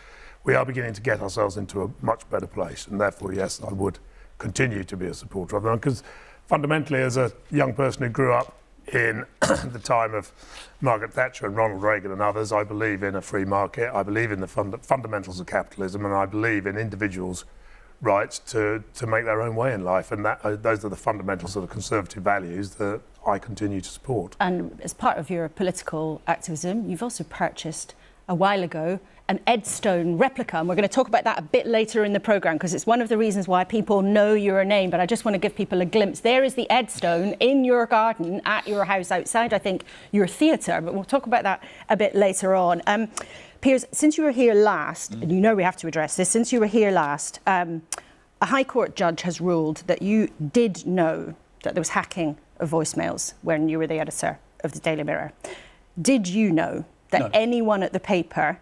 we are beginning to get ourselves into a much better place, and therefore, yes, I would continue to be a supporter of them, because fundamentally, as a young person who grew up in the time of Margaret Thatcher and Ronald Reagan and others, I believe in a free market, I believe in the fundamentals of capitalism, and I believe in individuals' rights to make their own way in life, and those are the fundamental sort of Conservative values that I continue to support. And as part of your political activism, you've also purchased a while ago an Edstone replica, and we're going to talk about that a bit later in the programme, because it's one of the reasons why people know your name. But I just want to give people a glimpse. There is the Edstone in your garden at your house outside, I think, your theatre, but we'll talk about that a bit later on. Piers, since you were here last, and you know we have to address this, since you were here last, a High Court judge has ruled that you did know that there was hacking of voicemails when you were the editor of the Daily Mirror. Did you know that anyone at the paper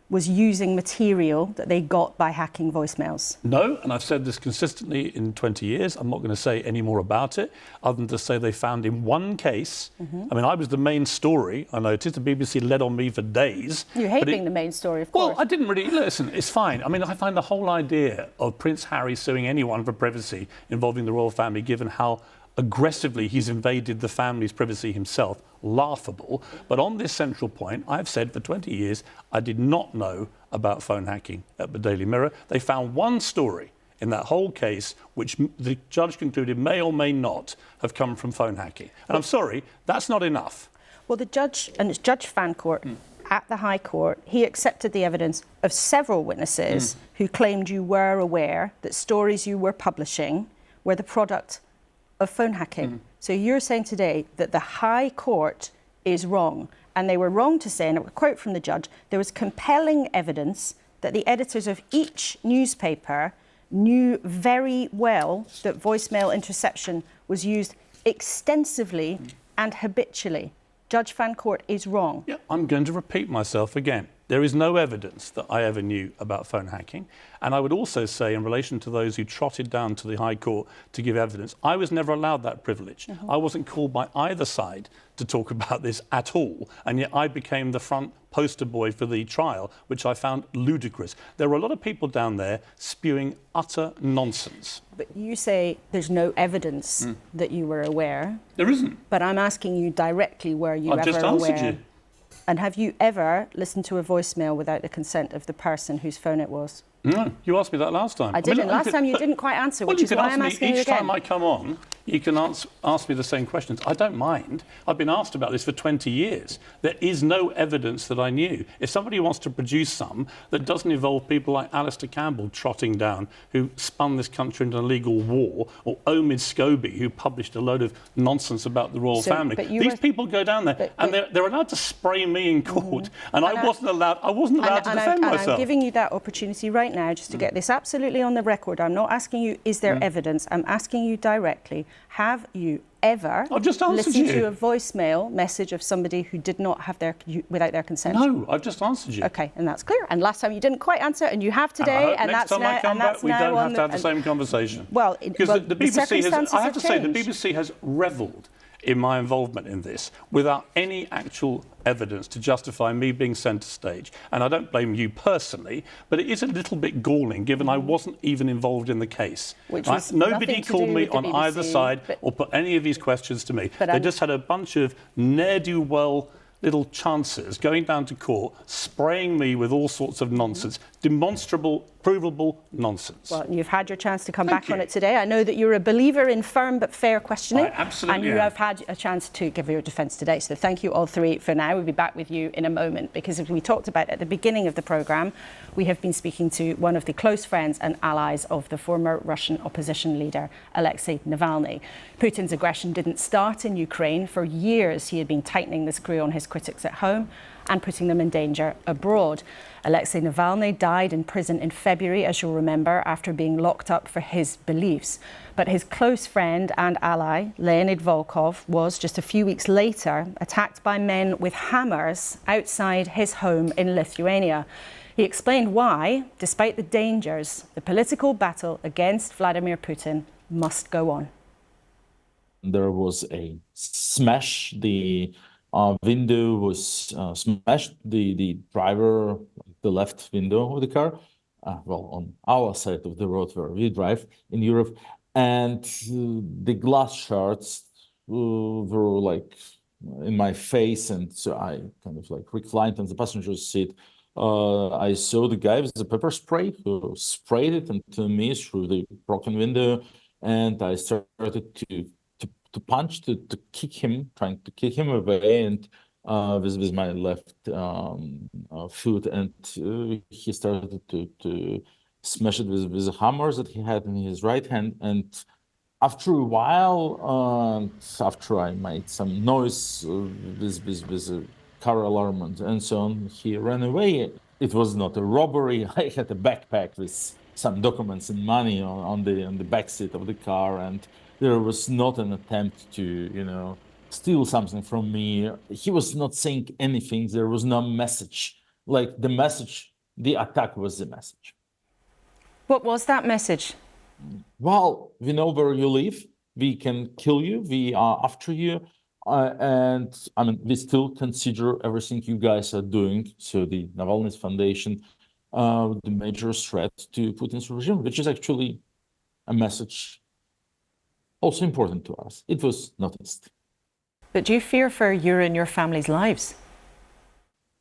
was using material that they got by hacking voicemails? No, and I've said this consistently in 20 years. I'm not going to say any more about it, other than to say they found in one case, I mean, I was the main story, I noticed, the BBC led on me for days. You hate being the main story, of course. Well, I didn't really, listen, it's fine. I mean, I find the whole idea of Prince Harry suing anyone for privacy involving the royal family, given how aggressively he's invaded the family's privacy himself, laughable. But on this central point, I've said for 20 years, I did not know about phone hacking at the Daily Mirror. They found one story in that whole case, which the judge concluded may or may not have come from phone hacking. And I'm sorry, that's not enough. Well, the judge, and it's Judge Fancourt at the High Court, he accepted the evidence of several witnesses who claimed you were aware that stories you were publishing were the product of phone hacking. So you're saying today that the High Court is wrong, and they were wrong to say, and a quote from the judge, there was compelling evidence that the editors of each newspaper knew very well that voicemail interception was used extensively and habitually. Judge Fancourt is wrong. Yeah, I'm going to repeat myself again. There is no evidence that I ever knew about phone hacking. And I would also say, in relation to those who trotted down to the High Court to give evidence, I was never allowed that privilege. I wasn't called by either side to talk about this at all. And yet I became the front poster boy for the trial, which I found ludicrous. There were a lot of people down there spewing utter nonsense. But you say there's no evidence that you were aware. There isn't. But I'm asking you directly, were you I've ever just aware? answered you. And have you ever listened to a voicemail without the consent of the person whose phone it was? No, you asked me that last time. I didn't. Last time you didn't quite answer, which is why I'm asking you again. Each time I come on, you can ask me the same questions. I don't mind. I've been asked about this for 20 years. There is no evidence that I knew. If somebody wants to produce some that doesn't involve people like Alistair Campbell trotting down, who spun this country into an illegal war, or Omid Scobie, who published a load of nonsense about the royal family, these people go down there and they're allowed to spray me in court, and I wasn't allowed to defend myself. I'm giving you that opportunity right now, just to get this absolutely on the record. I'm not asking you, is there evidence? I'm asking you directly, have you ever listened to a voicemail message of somebody who did not have without their consent? No, I've just answered you. OK, and that's clear. And last time you didn't quite answer, and you have today, and next that's time I come back, we don't have to have the same conversation. Well, because the BBC has, I have to say, the BBC has revelled in my involvement in this without any actual evidence to justify me being centre stage. And I don't blame you personally, but it is a little bit galling given I wasn't even involved in the case. Nobody called me on either side or put any of these questions to me. They just had a bunch of ne'er-do-well little chancers going down to court, spraying me with all sorts of nonsense, demonstrable, provable nonsense. Well, you've had your chance to come Thank back you. on it today. I know that you're a believer in firm but fair questioning. I absolutely And you am. have had a chance to give your defence today. So thank you all three for now. We'll be back with you in a moment, because as we talked about at the beginning of the programme, we have been speaking to one of the close friends and allies of the former Russian opposition leader, Alexei Navalny. Putin's aggression didn't start in Ukraine. For years, he had been tightening the screw on his critics at home and putting them in danger abroad. Alexei Navalny died in prison in February, as you'll remember, after being locked up for his beliefs. But his close friend and ally, Leonid Volkov, was just a few weeks later attacked by men with hammers outside his home in Lithuania. He explained why, despite the dangers, the political battle against Vladimir Putin must go on. There was a smash. The window was smashed. The driver, the left window of the car, well, on our side of the road where we drive in Europe, and the glass shards were like in my face, and so I kind of like reclined on the passenger's seat. I saw the guy with the pepper spray who sprayed it into me through the broken window, and I started to punch, to kick him, trying to kick him away, and with my left foot, and he started to smash it with the hammers that he had in his right hand. And after a while, after I made some noise with a car alarm and so on, he ran away. It was not a robbery. I had a backpack with some documents and money on the back seat of the car, and there was not an attempt to, steal something from me. He was not saying anything. There was no message. Like the message, the attack was the message. What was that message? Well, we know where you live. We can kill you. We are after you. And I mean, we still consider everything you guys are doing. So the Navalny's Foundation, the major threat to Putin's regime, which is actually a message also important to us. It was noticed. But do you fear for your and your family's lives?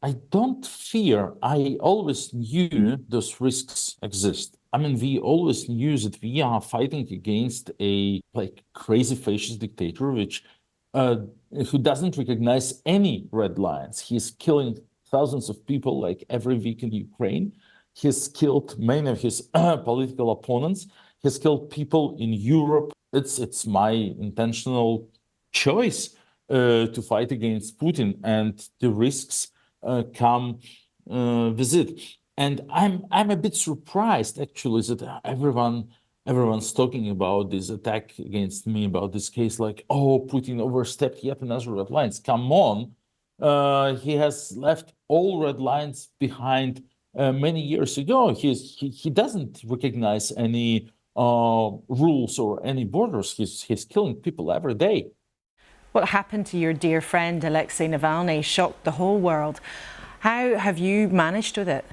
I don't fear. I always knew those risks exist. I mean, we always knew that we are fighting against a crazy fascist dictator, who doesn't recognize any red lines. He's killing thousands of people like every week in Ukraine. He's killed many of his political opponents. He's killed people in Europe. It's my intentional choice to fight against Putin, and the risks come with it. And I'm a bit surprised actually that everyone's talking about this attack against me, about this case, like, oh, Putin overstepped yet another red lines. Come on, he has left all red lines behind many years ago. He doesn't recognize any rules or any borders. He's killing people every day. What happened to your dear friend Alexei Navalny shocked the whole world. How have you managed with it?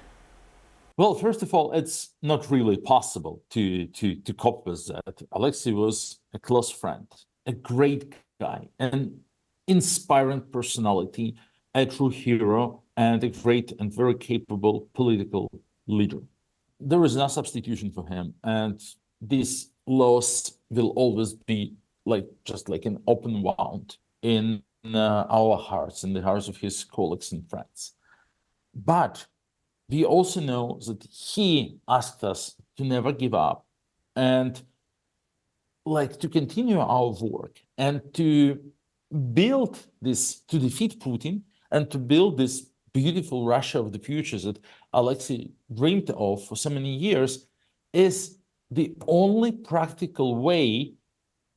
Well, first of all, it's not really possible to cope with that. Alexei was a close friend, a great guy, an inspiring personality, a true hero, and a great and very capable political leader. There is no substitution for him, and this loss will always be just like an open wound in our hearts, in the hearts of his colleagues and friends. But we also know that he asked us to never give up and to continue our work and to build this, to defeat Putin and to build this beautiful Russia of the future that Alexei dreamed of for so many years, is the only practical way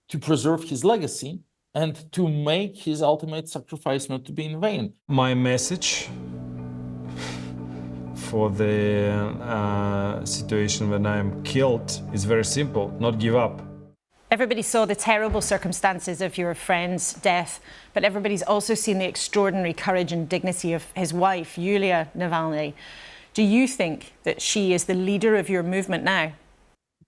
to preserve his legacy and to make his ultimate sacrifice not to be in vain. My message for the situation when I'm killed is very simple: not give up. Everybody saw the terrible circumstances of your friend's death, but everybody's also seen the extraordinary courage and dignity of his wife, Yulia Navalny. Do you think that she is the leader of your movement now?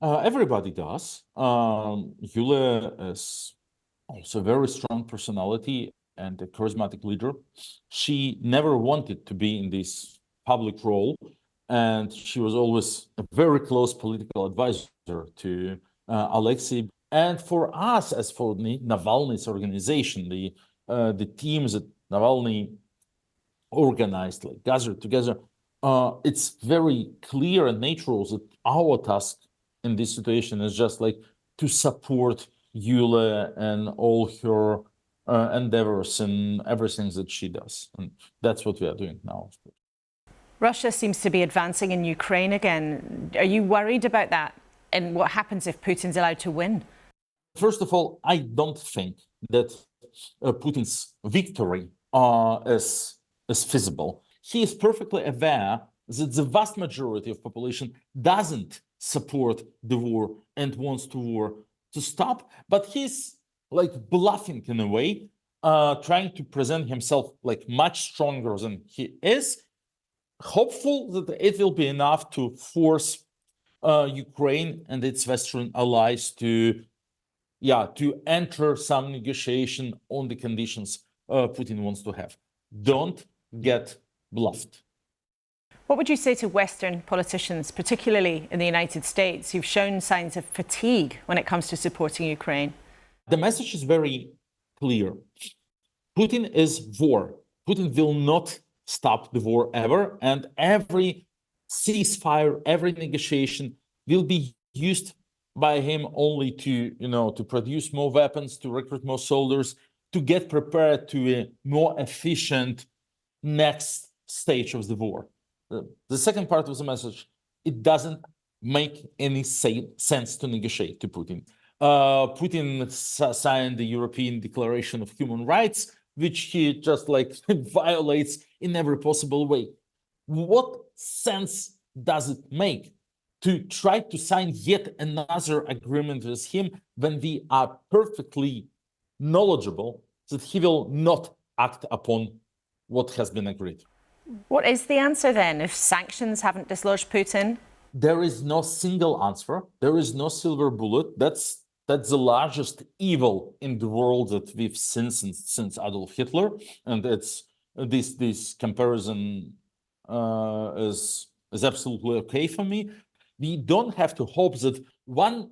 Everybody does. Yulia is also a very strong personality and a charismatic leader. She never wanted to be in this public role, and she was always a very close political advisor to Alexei. And for us, as for Navalny's organization, the teams that Navalny organized, like gathered together, it's very clear and natural that our task in this situation is just like to support Yulia and all her endeavors and everything that she does. And that's what we are doing now. Russia seems to be advancing in Ukraine again. Are you worried about that? And what happens if Putin's allowed to win? First of all, I don't think that Putin's victory is feasible. He is perfectly aware that the vast majority of population doesn't support the war and wants the war to stop, but he's like bluffing in a way, trying to present himself like much stronger than he is, hopeful that it will be enough to force Ukraine and its Western allies to enter some negotiation on the conditions Putin wants to have. Don't get bluffed. What would you say to Western politicians, particularly in the United States, who've shown signs of fatigue when it comes to supporting Ukraine? The message is very clear. Putin is war. Putin will not stop the war ever, and every ceasefire, every negotiation will be used by him only to produce more weapons, to recruit more soldiers, to get prepared to a more efficient next stage of the war. The second part of the message, it doesn't make any sense to negotiate to Putin. Putin signed the European Declaration of Human Rights, which he just like violates in every possible way. What sense does it make to try to sign yet another agreement with him when we are perfectly knowledgeable that he will not act upon what has been agreed? What is the answer then if sanctions haven't dislodged Putin? There is no single answer. There is no silver bullet. That's the largest evil in the world that we've seen since Adolf Hitler, and it's this comparison is absolutely okay for me. We don't have to hope that one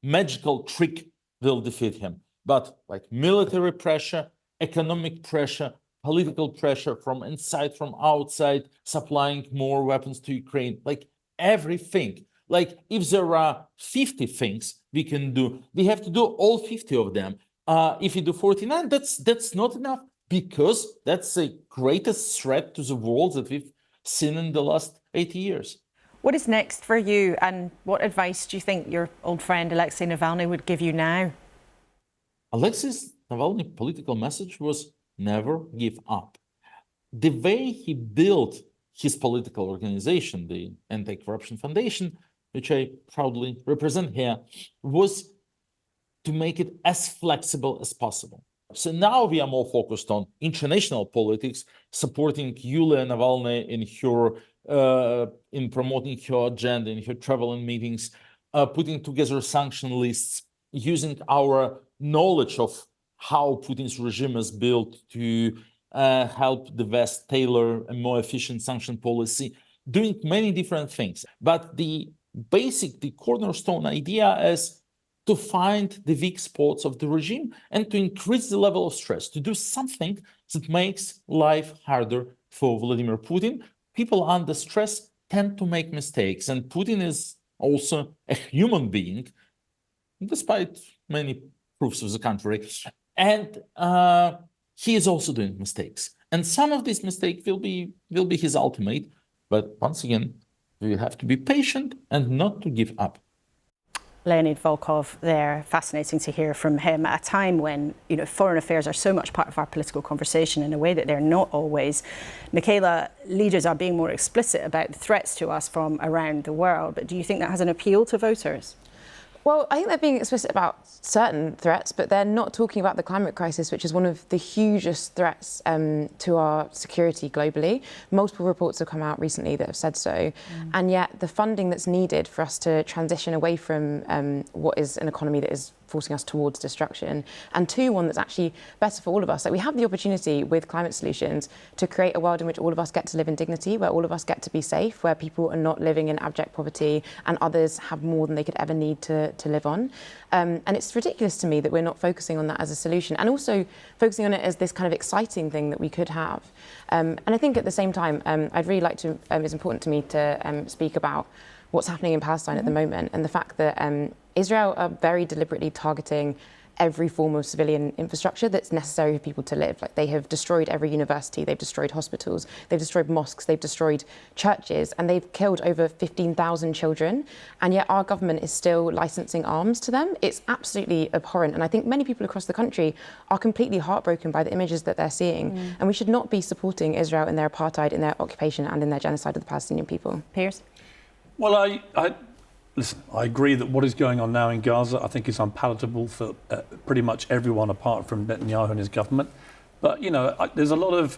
magical trick will defeat him, but like military pressure, economic pressure, political pressure from inside, from outside, supplying more weapons to Ukraine, like everything. Like if there are 50 things we can do, we have to do all 50 of them. If we do 49, that's not enough, because that's the greatest threat to the world that we've seen in the last 80 years. What is next for you, and what advice do you think your old friend Alexei Navalny would give you now? Alexei Navalny's political message was never give up. The way he built his political organization, the Anti-Corruption Foundation, which I proudly represent here, was to make it as flexible as possible. So now we are more focused on international politics, supporting Yulia Navalny in her in promoting her agenda, in her travel and meetings, putting together sanction lists, using our knowledge of how Putin's regime is built to help the West tailor a more efficient sanction policy, doing many different things. But the cornerstone idea is to find the weak spots of the regime and to increase the level of stress, to do something that makes life harder for Vladimir Putin. People under stress tend to make mistakes, and Putin is also a human being, despite many proofs of the contrary. And he is also doing mistakes. And some of these mistakes will be his ultimate. But once again, we have to be patient and not to give up. Leonid Volkov there, fascinating to hear from him at a time when, foreign affairs are so much part of our political conversation in a way that they're not always. Mikaela, leaders are being more explicit about the threats to us from around the world, but do you think that has an appeal to voters? Well, I think they're being explicit about certain threats, but they're not talking about the climate crisis, which is one of the hugest threats to our security globally. Multiple reports have come out recently that have said so. And yet the funding that's needed for us to transition away from what is an economy that is forcing us towards destruction, and two, one that's actually better for all of us. Like, we have the opportunity with climate solutions to create a world in which all of us get to live in dignity, where all of us get to be safe, where people are not living in abject poverty and others have more than they could ever need to live on. And it's ridiculous to me that we're not focusing on that as a solution, and also focusing on it as this kind of exciting thing that we could have. And I think at the same time, I'd really like to, it's important to me to speak about what's happening in Palestine at the moment, and the fact that Israel are very deliberately targeting every form of civilian infrastructure that's necessary for people to live. Like, they have destroyed every university, they've destroyed hospitals, they've destroyed mosques, they've destroyed churches, and they've killed over 15,000 children, and yet our government is still licensing arms to them. It's absolutely abhorrent, and I think many people across the country are completely heartbroken by the images that they're seeing, and we should not be supporting Israel in their apartheid, in their occupation, and in their genocide of the Palestinian people. Piers? Well, listen, I agree that what is going on now in Gaza, I think, is unpalatable for pretty much everyone apart from Netanyahu and his government. But, you know, there's a lot of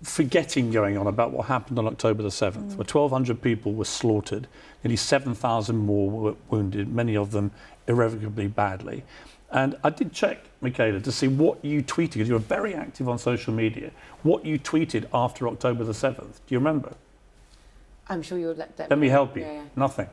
forgetting going on about what happened on October the 7th, where 1,200 people were slaughtered, nearly 7,000 more were wounded, many of them irrevocably badly. And I did check, Mikaela, to see what you tweeted, because you were very active on social media, what you tweeted after October the 7th. Do you remember? I'm sure you'll let me help you. Yeah. Nothing.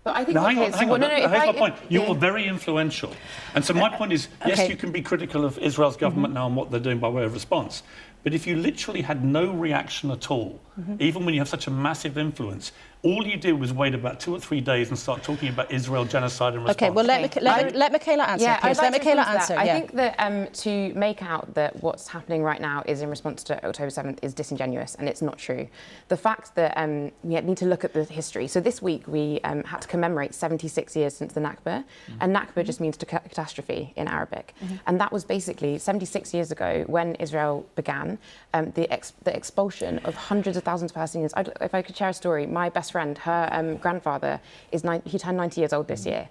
But I think no, hang on. Here's my point. You yeah. were very influential. And so my point is, yes, you can be critical of Israel's government now and what they're doing by way of response. But if you literally had no reaction at all, even when you have such a massive influence, all you did was wait about 2 or 3 days and start talking about Israel genocide and response. Okay, well, let Mikaela answer. Yeah, Please. Let Mikaela answer. I think that to make out that what's happening right now is in response to October 7th is disingenuous, and it's not true. The fact that we need to look at the history. So this week we had to commemorate 76 years since the Nakba, and Nakba just means catastrophe in Arabic. And that was basically 76 years ago when Israel began the expulsion of hundreds of thousands of Palestinians. If I could share a story, my best friend, her grandfather, he turned 90 years old this year.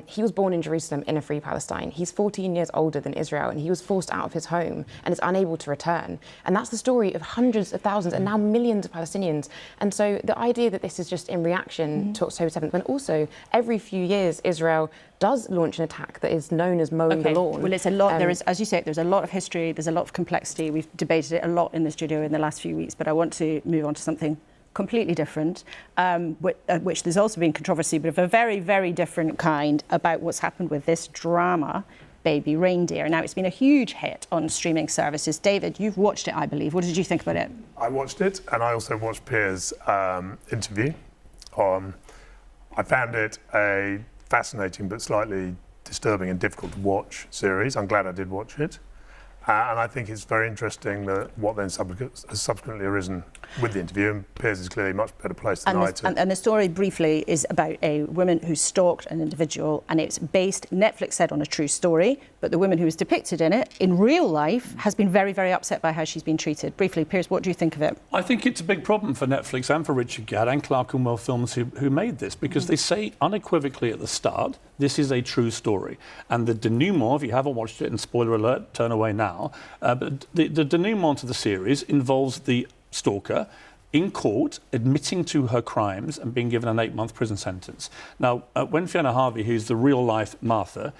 He was born in Jerusalem in a free Palestine. He's 14 years older than Israel, and he was forced out of his home and is unable to return. And that's the story of hundreds of thousands and now millions of Palestinians. And so the idea that this is just in reaction to October 7th, when also every few years Israel does launch an attack that is known as mowing the lawn. Well, it's a lot. There is, as you say, there's a lot of history. There's a lot of complexity. We've debated it a lot in the studio in the last few weeks, but I want to move on to something completely different, which there's also been controversy, but of a very, very different kind, about what's happened with this drama, Baby Reindeer. Now, it's been a huge hit on streaming services. David, you've watched it, I believe. What did you think about it? I watched it, and I also watched Piers' interview. I found it a fascinating but slightly disturbing and difficult to watch series. I'm glad I did watch it. And I think it's very interesting that what then has subsequently arisen with the interview, and Piers is clearly much better placed than I to. And the story, briefly, is about a woman who stalked an individual, and it's based, Netflix said, on a true story, but the woman who was depicted in it, in real life, has been very, very upset by how she's been treated. Briefly, Piers, what do you think of it? I think it's a big problem for Netflix and for Richard Gadd and Clerkenwell Films who made this, because they say unequivocally at the start, this is a true story. And the denouement, if you haven't watched it, and spoiler alert, turn away now, but the denouement of the series involves the stalker in court admitting to her crimes and being given an 8-month prison sentence. Now, when Fiona Harvey, who's the real-life Martha,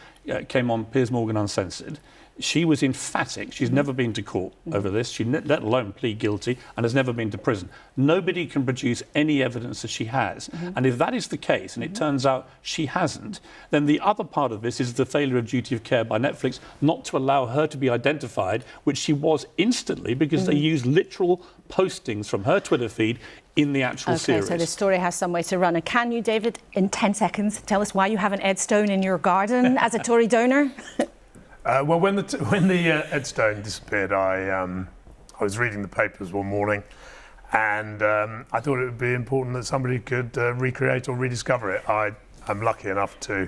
came on Piers Morgan Uncensored, she was emphatic. She's never been to court over this, she let alone plead guilty, and has never been to prison. Nobody can produce any evidence that she has. And if that is the case, and it turns out she hasn't, then the other part of this is the failure of duty of care by Netflix not to allow her to be identified, which she was instantly, because they used literal postings from her Twitter feed in the actual series. So the story has some way to run. And can you, David, in 10 seconds, tell us why you have an Ed Stone in your garden as a Tory donor? Well, when the Ed Stone disappeared, I was reading the papers one morning, and I thought it would be important that somebody could recreate or rediscover it. I am lucky enough to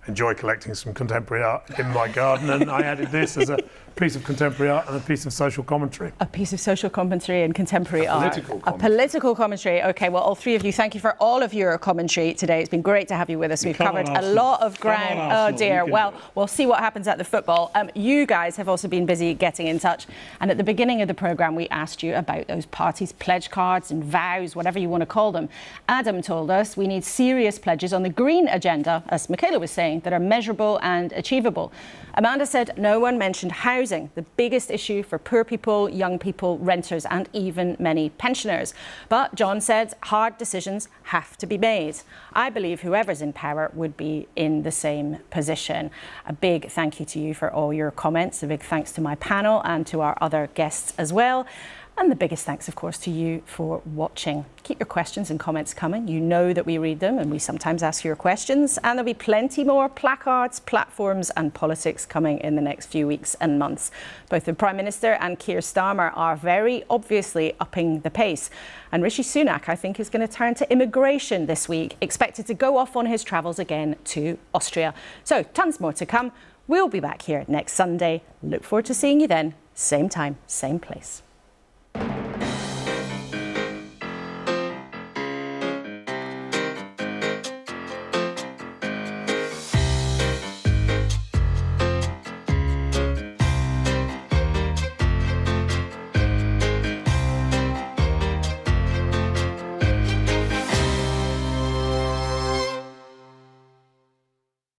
enjoy collecting some contemporary art in my garden, and I added this as a piece of contemporary art and a piece of social commentary. A piece of social commentary and contemporary art. Political A political commentary. OK, well, all three of you, thank you for all of your commentary today. It's been great to have you with us. We've covered a lot of ground. Oh, dear. Well, we'll see what happens at the football. You guys have also been busy getting in touch. And at the beginning of the programme, we asked you about those parties' pledge cards and vows, whatever you want to call them. Adam told us we need serious pledges on the green agenda, as Mikaela was saying, that are measurable and achievable. Amanda said no one mentioned housing, the biggest issue for poor people, young people, renters and even many pensioners. But John said hard decisions have to be made. I believe whoever's in power would be in the same position. A big thank you to you for all your comments. A big thanks to my panel and to our other guests as well. And the biggest thanks, of course, to you for watching. Keep your questions and comments coming. You know that we read them and we sometimes ask your questions. And there'll be plenty more placards, platforms and politics coming in the next few weeks and months. Both the Prime Minister and Keir Starmer are very obviously upping the pace. And Rishi Sunak, I think, is going to turn to immigration this week, expected to go off on his travels again to Austria. So tons more to come. We'll be back here next Sunday. Look forward to seeing you then. Same time, same place.